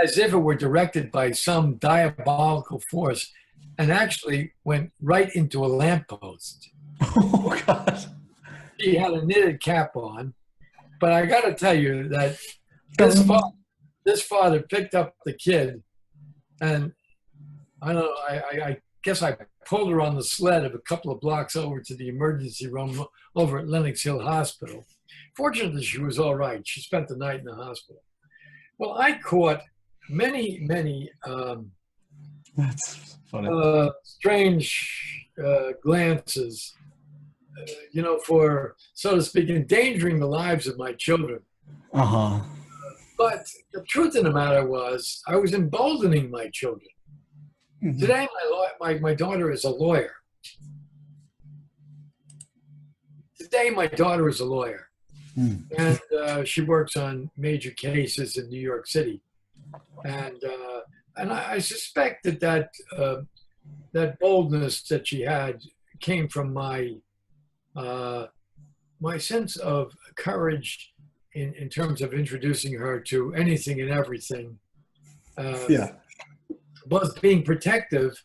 as if it were directed by some diabolical force, and actually went right into a lamppost. Oh, God. She had a knitted cap on, but I got to tell you that this father picked up the kid, and I don't know, I guess I pulled her on the sled a couple of blocks over to the emergency room over at Lenox Hill Hospital. Fortunately, she was all right. She spent the night in the hospital. Well, I caught many That's funny. strange glances, for, so to speak, endangering the lives of my children. But the truth of the matter was, I was emboldening my children. Mm-hmm. Today, my daughter is a lawyer. And she works on major cases in New York City. And I suspect that boldness that she had came from my sense of courage in terms of introducing her to anything and everything. Both being protective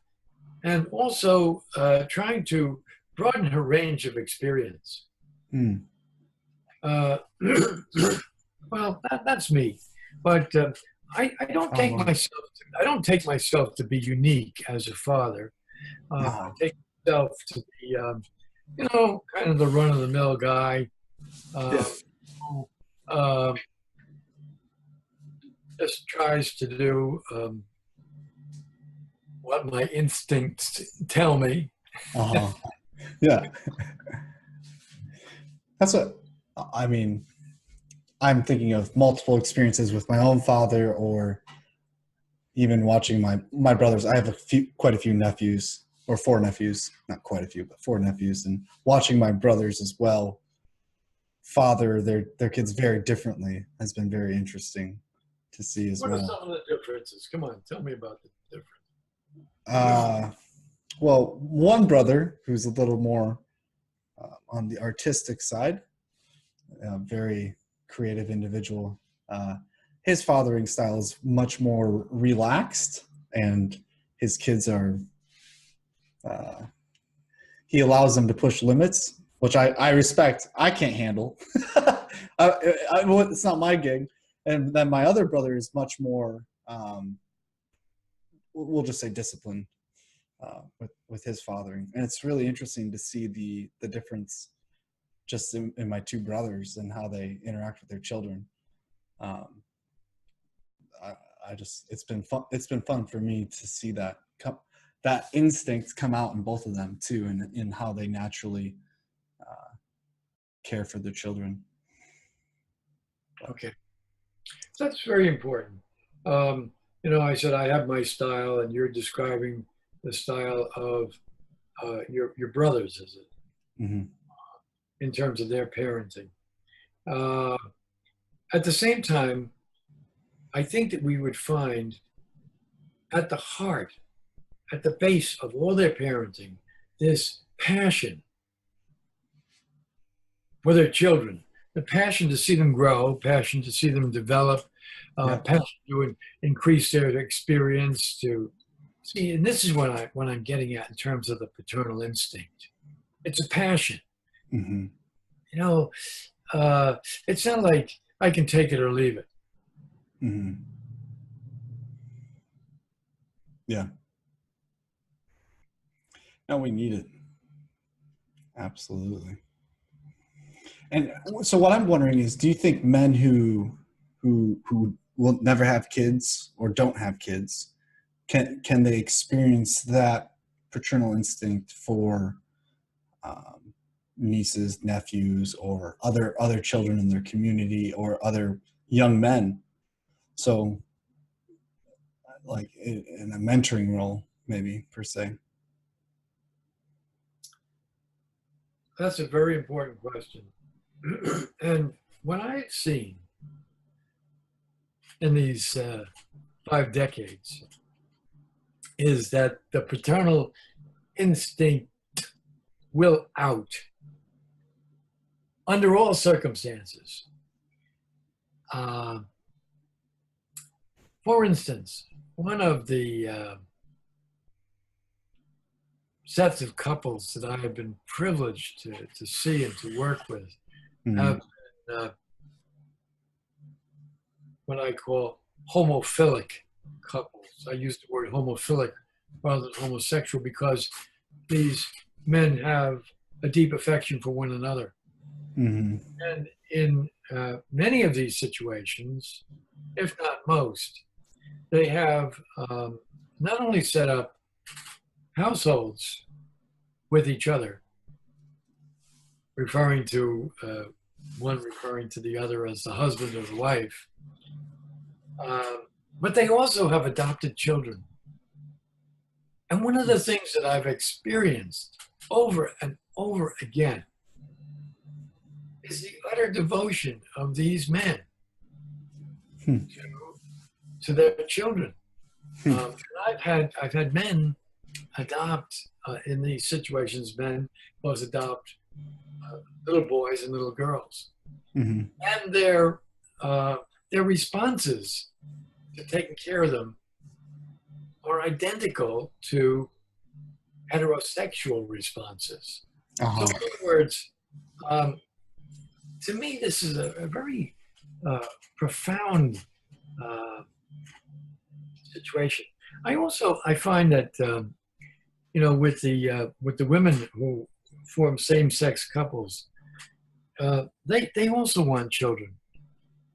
and also trying to broaden her range of experience. Well, that's me, but I don't take myself to be unique as a father. I take myself to be, kind of the run-of-the-mill guy. Just tries to do what my instincts tell me. Yeah. That's what, I mean, I'm thinking of multiple experiences with my own father, or even watching my brothers. I have quite a few nephews, or 4 nephews, not quite a few, but 4 nephews, and watching my brothers as well father their kids very differently has been very interesting to see as well. What are some of the differences? Come on, tell me about the difference. Well, one brother who's a little more on the artistic side, a very creative individual. His fathering style is much more relaxed, and his kids are, he allows them to push limits, which I respect. I can't handle. It's not my gig. And then my other brother is much more, we'll just say disciplined with his fathering. And it's really interesting to see the difference just in my 2 brothers and how they interact with their children. It's been fun. It's been fun for me to see that instinct come out in both of them too, and in how they naturally care for their children. Okay, so that's very important. I said I have my style, and you're describing the style of your brothers, is it? Mm-hmm. In terms of their parenting. At the same time, I think that we would find at the heart, at the base of all their parenting, this passion for their children, the passion to see them grow, passion to see them develop, passion to increase their experience, to see, and this is what I'm getting at in terms of the paternal instinct. It's a passion. Mm-hmm. you know, it's not like I can take it or leave it. Mm-hmm. Yeah. No, we need it. Absolutely. And so what I'm wondering is, do you think men who will never have kids or don't have kids, can they experience that paternal instinct for nieces, nephews, or other children in their community or other young men? So like in a mentoring role, maybe per se. That's a very important question. And what I've seen in these 5 decades is that the paternal instinct will out under all circumstances. Uh, for instance, one of the sets of couples that I have been privileged to see and to work with have been what I call homophilic couples. I use the word homophilic rather than homosexual because these men have a deep affection for one another. Mm-hmm. And in many of these situations, if not most, they have not only set up households with each other, referring to one referring to the other as the husband or the wife, but they also have adopted children. And one of the things that I've experienced over and over again is the utter devotion of these men to their children. I've had men adopt in these situations. Men both adopt little boys and little girls, and their responses to taking care of them are identical to heterosexual responses. So, in other words, to me, this is a very profound situation. I find that with the women who form same-sex couples, they also want children,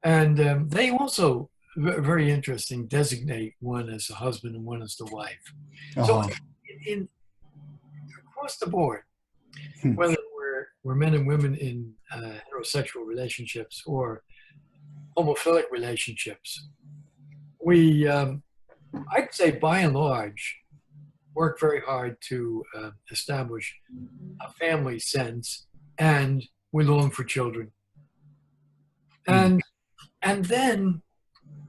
and they also, very interesting, designate one as the husband and one as the wife. So in across the board, whether we're men and women in heterosexual relationships or homophilic relationships, we, I'd say by and large, work very hard to establish a family sense, and we long for children. And then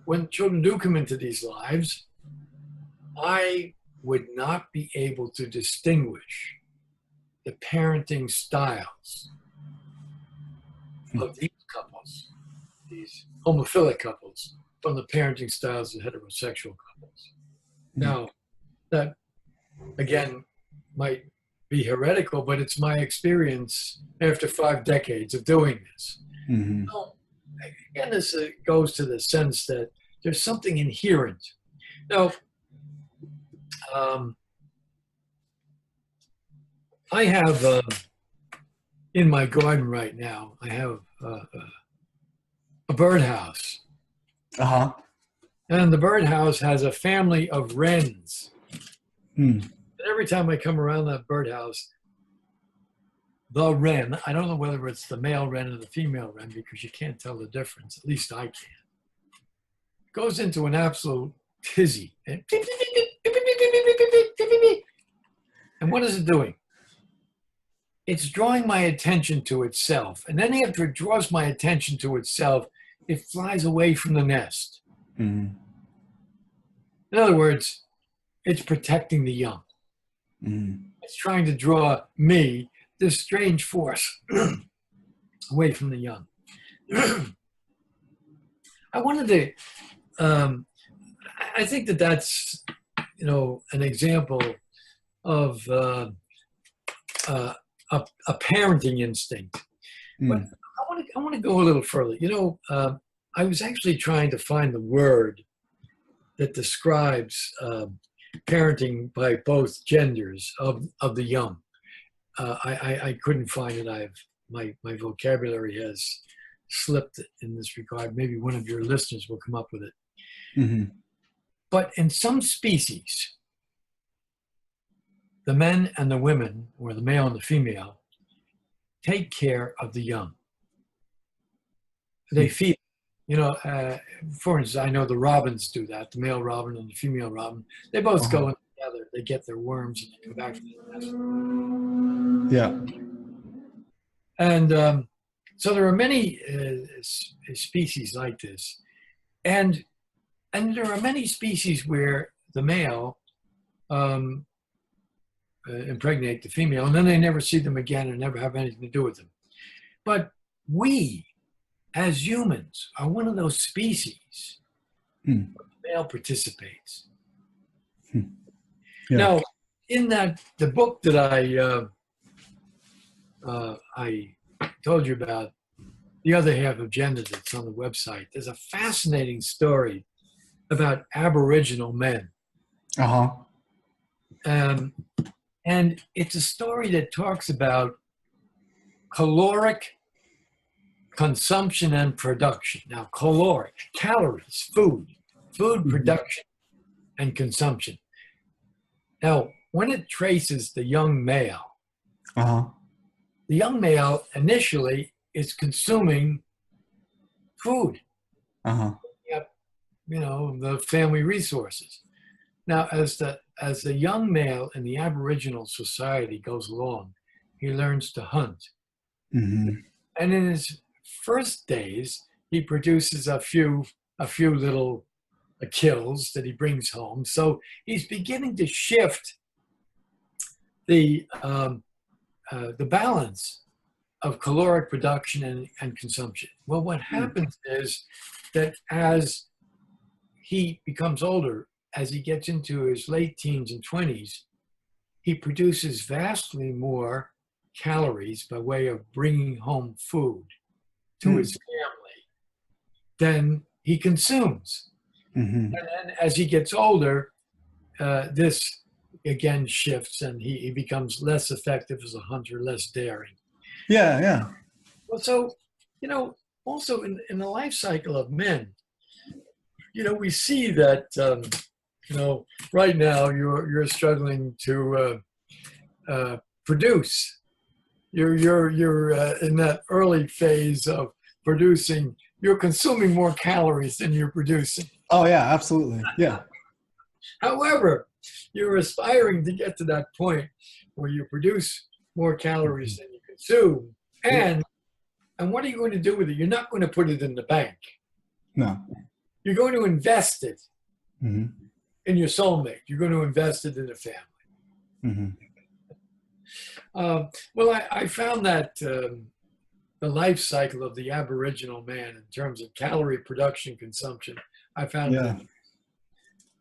when children do come into these lives, I would not be able to distinguish the parenting styles of these couples, these homophilic couples, from the parenting styles of heterosexual couples. Now, that, again, might be heretical, but it's my experience after 5 decades of doing this. So, again, this goes to the sense that there's something inherent. Now, I have in my garden right now, I have a birdhouse. And the birdhouse has a family of wrens. And every time I come around that birdhouse, the wren, I don't know whether it's the male wren or the female wren because you can't tell the difference, at least I can, goes into an absolute tizzy. And what is it doing? It's drawing my attention to itself. And then after it draws my attention to itself, it flies away from the nest. In other words, it's protecting the young. It's trying to draw me, this strange force, away from the young. I wanted to, I think that that's, an example of a parenting instinct. But Mm. I want to go a little further. I was actually trying to find the word that describes parenting by both genders of the young. I couldn't find it. My vocabulary has slipped in this regard. Maybe one of your listeners will come up with it. Mm-hmm. But in some species, the men and the women, or the male and the female, take care of the young. They feed. For instance, I know the robins do that. The male robin and the female robin. They both go in together. They get their worms and they come back to the nest. Yeah. And so there are many species like this, and there are many species where the male impregnate the female, and then they never see them again and never have anything to do with them. But we, as humans, are one of those species where the male participates. Yeah. Now, in the book that I told you about, the other half of gender, that's on the website, there's a fascinating story about Aboriginal men. And it's a story that talks about caloric consumption and production. Now, caloric, calories, food production and consumption. Now, when it traces the young male, the young male initially is consuming food, the family resources. Now, as the young male in the Aboriginal society goes along, he learns to hunt. And in his first days, he produces a few little kills that he brings home. So he's beginning to shift the balance of caloric production and consumption. Well, what happens is that as he becomes older, as he gets into his late teens and 20s, he produces vastly more calories by way of bringing home food to his family than he consumes. And then as he gets older, this again shifts, and he becomes less effective as a hunter, less daring. Yeah. Well, so, also in the life cycle of men, we see that, right now you're struggling to produce. You're in that early phase of producing. You're consuming more calories than you're producing. Oh yeah, absolutely. Yeah. However, you're aspiring to get to that point where you produce more calories than you consume. And what are you going to do with it? You're not going to put it in the bank. No. You're going to invest it in your soulmate. You're going to invest it in a family. Well, I found that the life cycle of the Aboriginal man in terms of calorie production, consumption, I found it.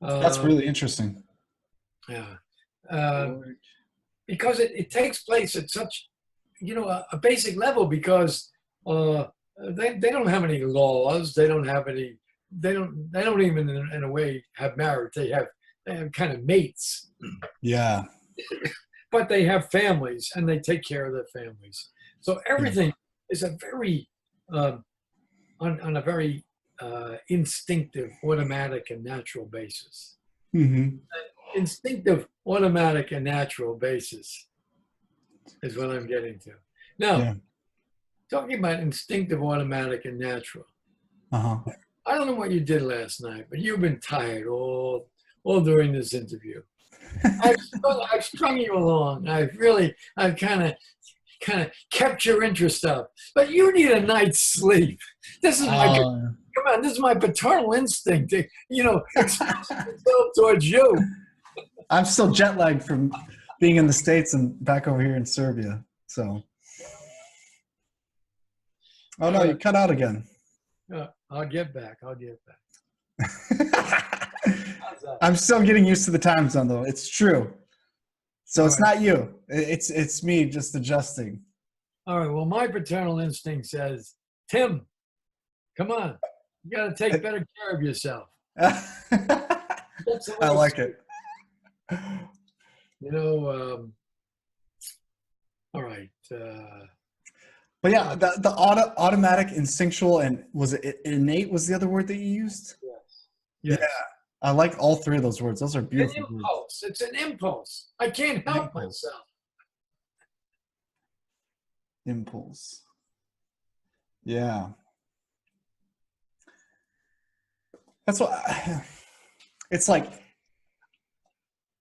That's really interesting. Yeah. Because it takes place at such, a basic level, because they don't have any laws. They don't have any, they don't even in a way have marriage. They have kind of mates. Yeah. But they have families, and they take care of their families. So everything is a very, on a very instinctive, automatic, and natural basis. Instinctive, automatic, and natural basis is what I'm getting to. Now, talking about instinctive, automatic, and natural. I don't know what you did last night, but you've been tired all during this interview. I've strung you along. I've kind of kept your interest up. But you need a night's sleep. This is this is my paternal instinct. Express myself towards you. I'm still jet lagged from being in the States and back over here in Serbia. So. Oh no, you cut out again. I'll get back. I'm still getting used to the time zone, though. It's true. So it's not you. It's me just adjusting. All right. Well, my paternal instinct says, Tim, come on. You got to take better care of yourself. Get some I more like sleep. it. You know, all right. But yeah, the automatic, instinctual, and was it innate was the other word that you used? Yes. Yeah, Yes. I like all three of those words. Those are An beautiful words. impulse. It's an impulse. I can't help Impulse. myself. Impulse. Yeah. That's what it's like.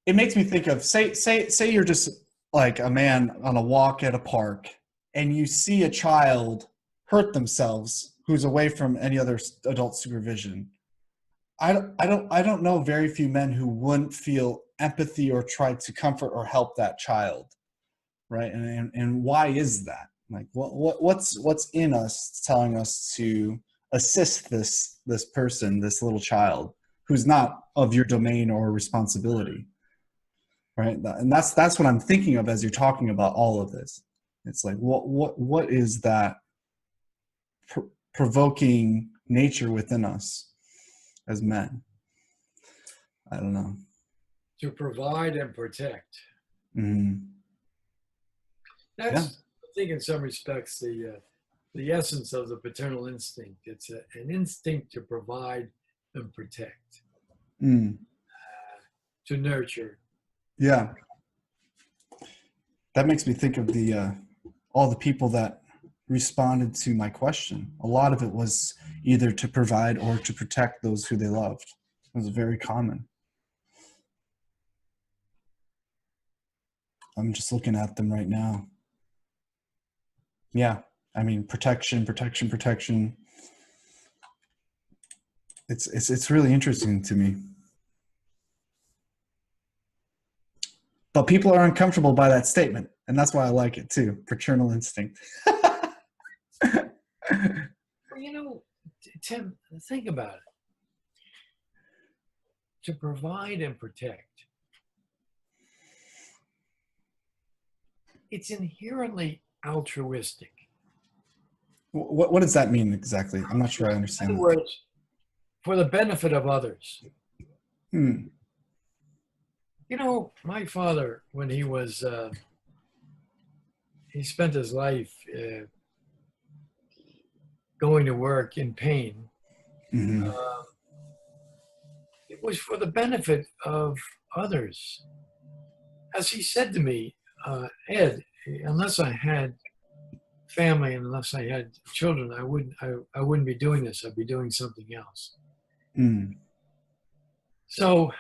It makes me think of say you're just like a man on a walk at a park and you see a child hurt themselves who's away from any other adult supervision. I don't know very few men who wouldn't feel empathy or try to comfort or help that child, right? And why is that? Like what's in us telling us to assist this person, this little child who's not of your domain or responsibility, right? And that's what I'm thinking of as you're talking about all of this. It's like what is that provoking nature within us as men? I don't know. To provide and protect. Mm-hmm. That's, Yeah. I think, in some respects, the essence of the paternal instinct. It's an instinct to provide and protect, Mm. to nurture. Yeah. That makes me think of the all the people that responded to my question. A lot of it was either to provide or to protect those who they loved. It was very common. I'm just looking at them right now. Yeah. I mean, protection. It's really interesting to me. But people are uncomfortable by that statement, and that's why I like it too. Paternal instinct. Well, you know, Tim, think about it. To provide and protect. It's inherently altruistic. What does that mean exactly? I'm not sure I In understand other that. words, for the benefit of others. Hmm. You know, my father, when he spent his life going to work in pain, Mm-hmm. it was for the benefit of others. As he said to me, Ed, unless I had family and unless I had children, I wouldn't be doing this. I'd be doing something else. Mm. So,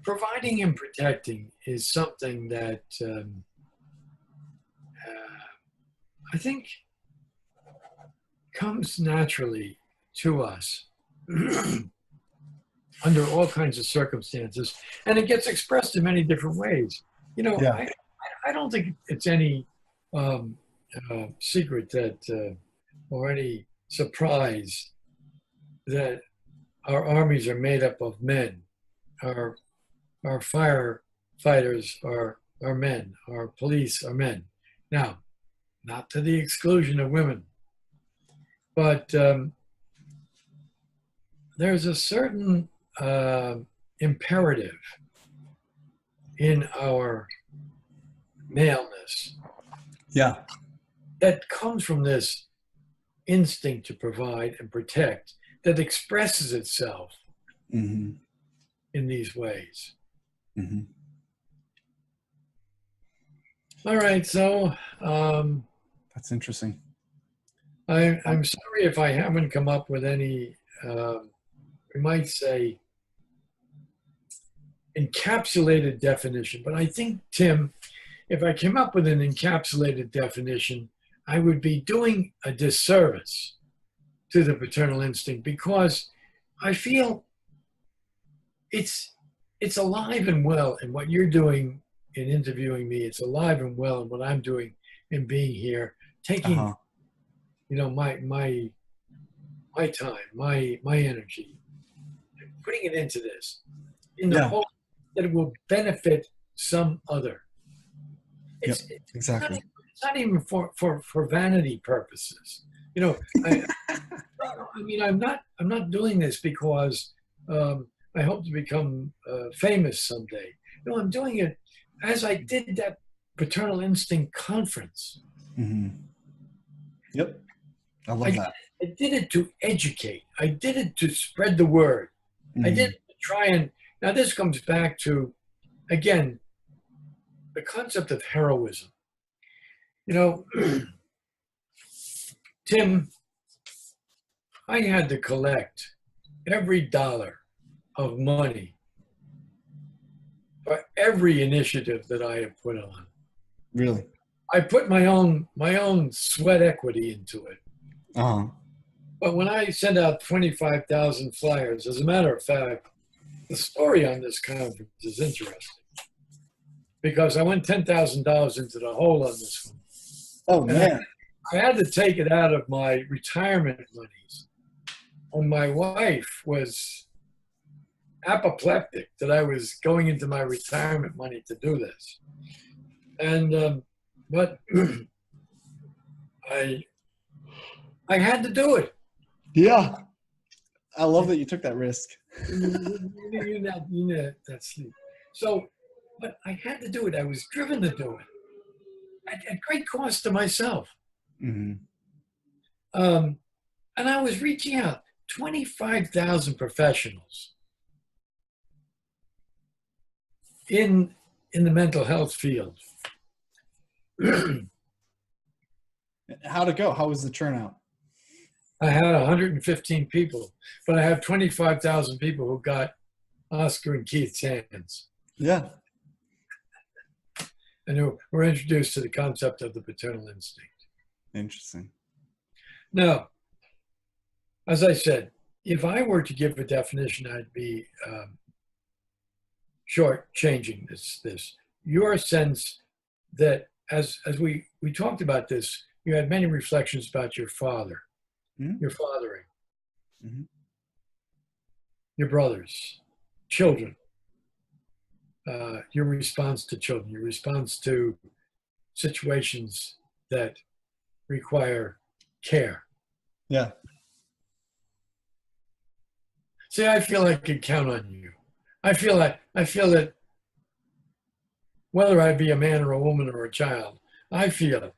providing and protecting is something that I think comes naturally to us under all kinds of circumstances, and it gets expressed in many different ways. You know, Yeah. I don't think it's any secret that or any surprise that our armies are made up of men. Our firefighters are men. Our police are men. Now, not to the exclusion of women, but there's a certain imperative in our maleness Yeah. that comes from this instinct to provide and protect that expresses itself Mm-hmm. in these ways. Mm-hmm. All right, so That's interesting. I'm sorry if I haven't come up with any, we might say, encapsulated definition. But I think, Tim, if I came up with an encapsulated definition, I would be doing a disservice to the paternal instinct because I feel it's alive and well in what you're doing in interviewing me. It's alive and well in what I'm doing in being here, taking Uh-huh. you know my time, my energy, putting it into this in the Yeah. hope that it will benefit some other. Yep, It's exactly. it's not even for vanity purposes. You know, I mean, I'm not doing this because I hope to become famous someday. No, I'm doing it as I did that Paternal Instinct conference. Mm-hmm. Yep, I love that. I did it to educate. I did it to spread the word. I Mm-hmm. did it to try and, now this comes back to, again, the concept of heroism. You know, Tim, I had to collect every dollar of money for every initiative that I have put on. Really? I put my own sweat equity into it. Uh-huh. But when I sent out 25,000 flyers, as a matter of fact, the story on this conference is interesting because I went $10,000 into the hole on this one. Oh, And man. I had to take it out of my retirement monies. And my wife was apoplectic that I was going into my retirement money to do this. And, but I had to do it. Yeah. I love that you took that risk. You know that's so, but I had to do it. I was driven to do it at great cost to myself. Mm-hmm. And I was reaching out 25,000 professionals in the mental health field. How'd it go? How was the turnout? I had 115 people, but I have 25,000 people who got Oscar and Keith's hands Yeah. and who were introduced to the concept of the paternal instinct. Interesting. Now, as I said, if I were to give a definition, I'd be short-changing this. Your sense that as we talked about this, you had many reflections about your father, Mm-hmm. your fathering, Mm-hmm. your brothers, children, your response to children, your response to situations that require care. Yeah. See, I feel I can count on you. I feel that whether I be a man or a woman or a child, I feel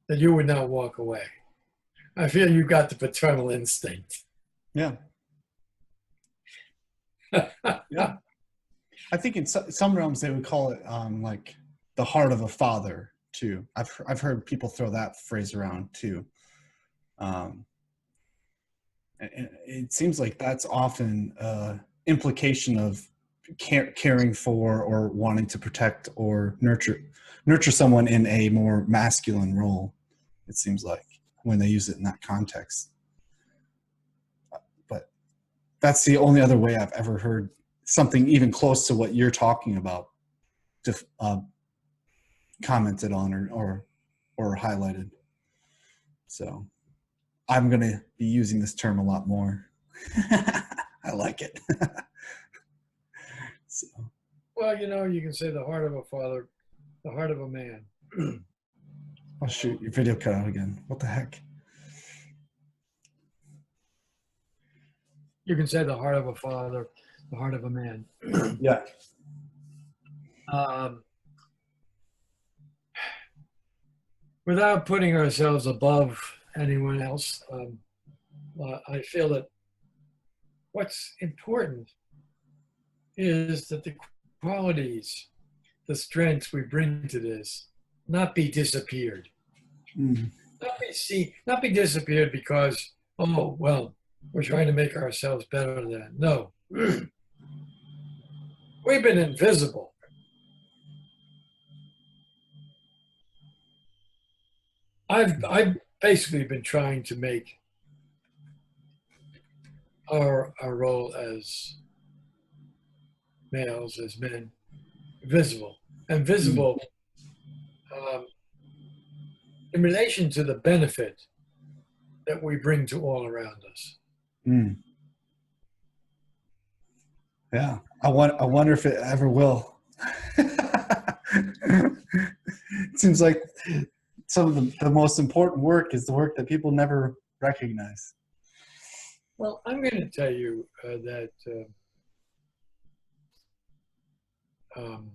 that you would not walk away. I feel you got the paternal instinct. Yeah. Yeah. I think in some realms they would call it like the heart of a father too. I've heard people throw that phrase around too. And it seems like that's often implication of caring for or wanting to protect or nurture someone in a more masculine role. It seems like when they use it in that context. But that's the only other way I've ever heard something even close to what you're talking about commented on or highlighted. So I'm going to be using this term a lot more. I like it. So. Well, you know, you can say the heart of a father, the heart of a man. Oh, shoot, your video cut out again. What the heck? You can say the heart of a father, the heart of a man. Yeah. Without putting ourselves above anyone else, I feel that what's important is that the qualities, the strengths we bring to this, not be disappeared. Mm-hmm. Not be disappeared because, oh, well, we're trying to make ourselves better than. No. We've been invisible. I've basically been trying to make our role as males, as men, visible. And visible in relation to the benefit that we bring to all around us. Mm. Yeah. I wonder if it ever will. It seems like some of the most important work is the work that people never recognize. Well, I'm going to tell you that um,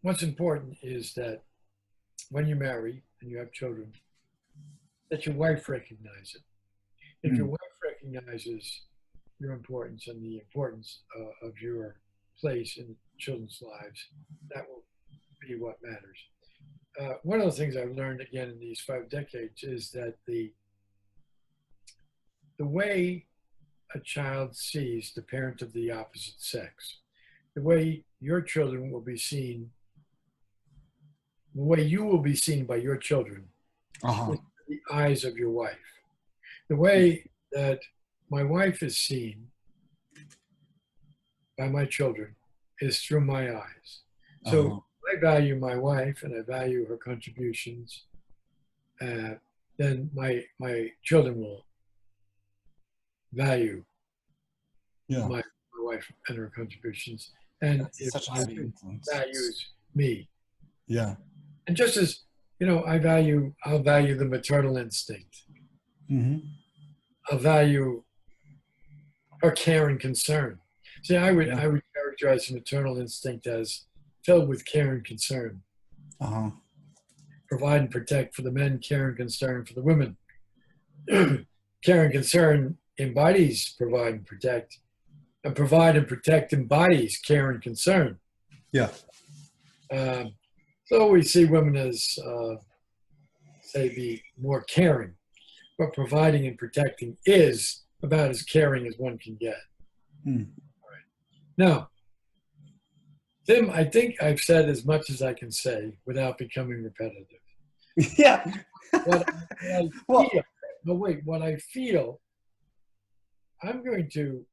what's important is that when you marry and you have children, that your wife recognizes it. If your wife recognizes your importance and the importance of your place in children's lives, that will be what matters. One of the things I've learned again in these 5 decades is that the way a child sees the parent of the opposite sex, the way your children will be seen, the way you will be seen by your children Uh-huh. is through the eyes of your wife. The way that my wife is seen by my children is through my eyes. So Uh-huh. I value my wife and I value her contributions. Then my children will value Yeah. my wife and her contributions. And That's if such a my heavy wife influence. values me, Yeah. and just as I'll value the maternal instinct. Mm-hmm. I'll value her care and concern. See, I would characterize the maternal instinct as filled with care and concern. Uh-huh. Provide and protect for the men, care and concern for the women. Care and concern embodies provide and protect, and provide and protect embodies care and concern. Yeah. So we see women as, say, be more caring, but providing and protecting is about as caring as one can get. Hmm. Now, Tim, I think I've said as much as I can say without becoming repetitive. Yeah. What I Well, feel, no, wait, what I feel, I'm going to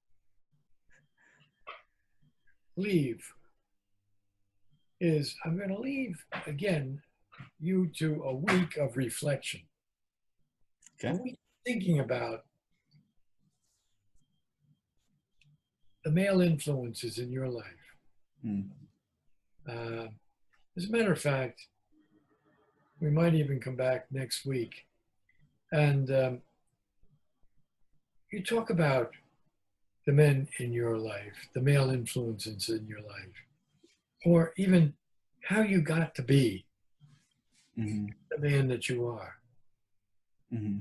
leave is I'm going to leave, again, you to a week of reflection. okay. A week thinking about the male influences in your life. Hmm. As a matter of fact, we might even come back next week and you talk about the men in your life, the male influences in your life, or even how you got to be Mm-hmm. the man that you are. Mm-hmm.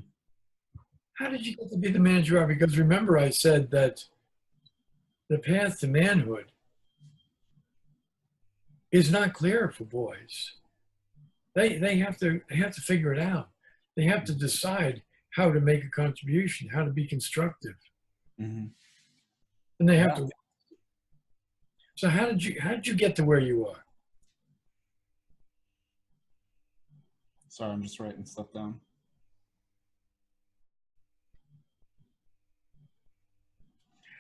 How did you get to be the man you are? Because remember, I said that the path to manhood is not clear for boys. They have to figure it out. They have to decide how to make a contribution, how to be constructive, Mm-hmm. and they have to. So how did you get to where you are? Sorry, I'm just writing stuff down.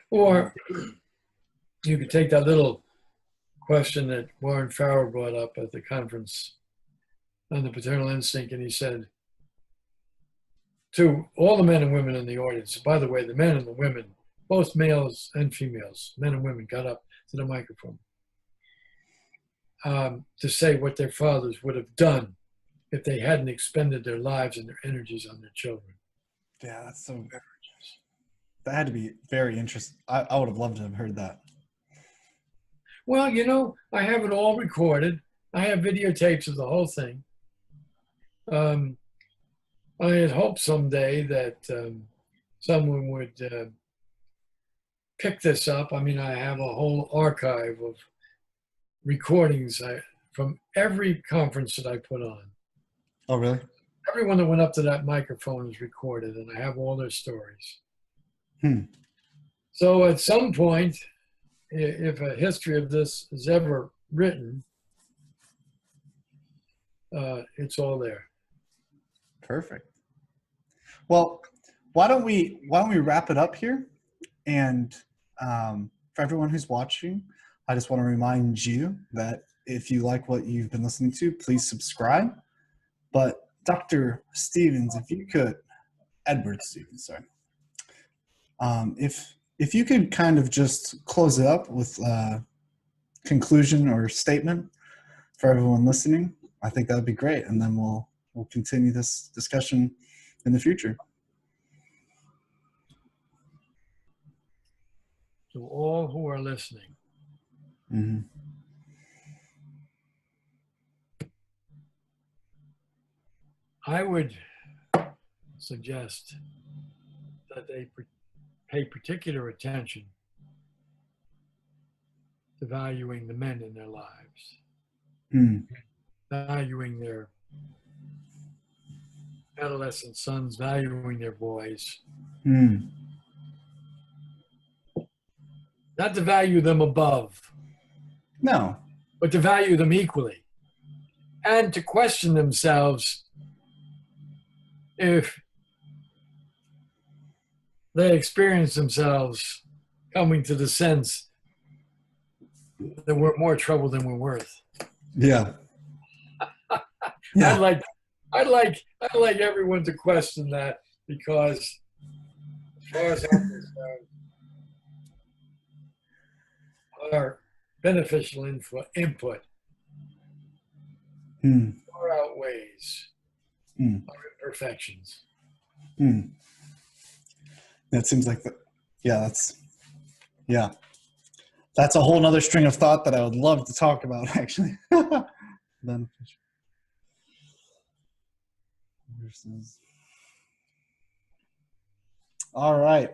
Or you could take that little question that Warren Farrell brought up at the conference on the paternal instinct, and he said to all the men and women in the audience, by the way, the men and the women, both males and females, men and women, got up to the microphone to say what their fathers would have done if they hadn't expended their lives and their energies on their children. Yeah, that's so. That had to be very interesting. I would have loved to have heard that. Well, I have it all recorded. I have videotapes of the whole thing. I had hoped someday that someone would pick this up. I mean, I have a whole archive of recordings from every conference that I put on. Oh, really? Everyone that went up to that microphone is recorded, and I have all their stories. So at some point, if a history of this is ever written, it's all there. Perfect. Well, why don't we wrap it up here? And for everyone who's watching, I just want to remind you that if you like what you've been listening to, please subscribe. But Dr. Stevens, if you could Edward Stevens, sorry. If you could kind of just close it up with a conclusion or statement for everyone listening, I think that would be great. And then we'll continue this discussion in the future. To all who are listening, Mm-hmm. I would suggest that they pay particular attention to valuing the men in their lives, valuing their adolescent sons, valuing their boys. Not to value them above. No. But to value them equally. And to question themselves if they experience themselves coming to the sense that we're more trouble than we're worth. Yeah. Yeah. I'd like everyone to question that, because as far as I'm concerned, our beneficial input far outweighs our imperfections. That seems like that's a whole nother string of thought that I would love to talk about, actually. All right.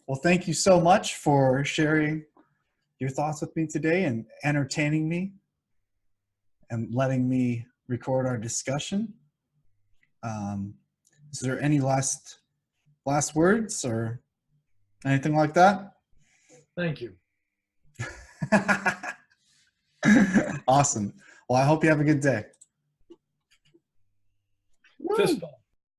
Well, thank you so much for sharing your thoughts with me today and entertaining me and letting me record our discussion. Is there any last words or anything like that? Thank you. Awesome. Well, I hope you have a good day. Fist bump.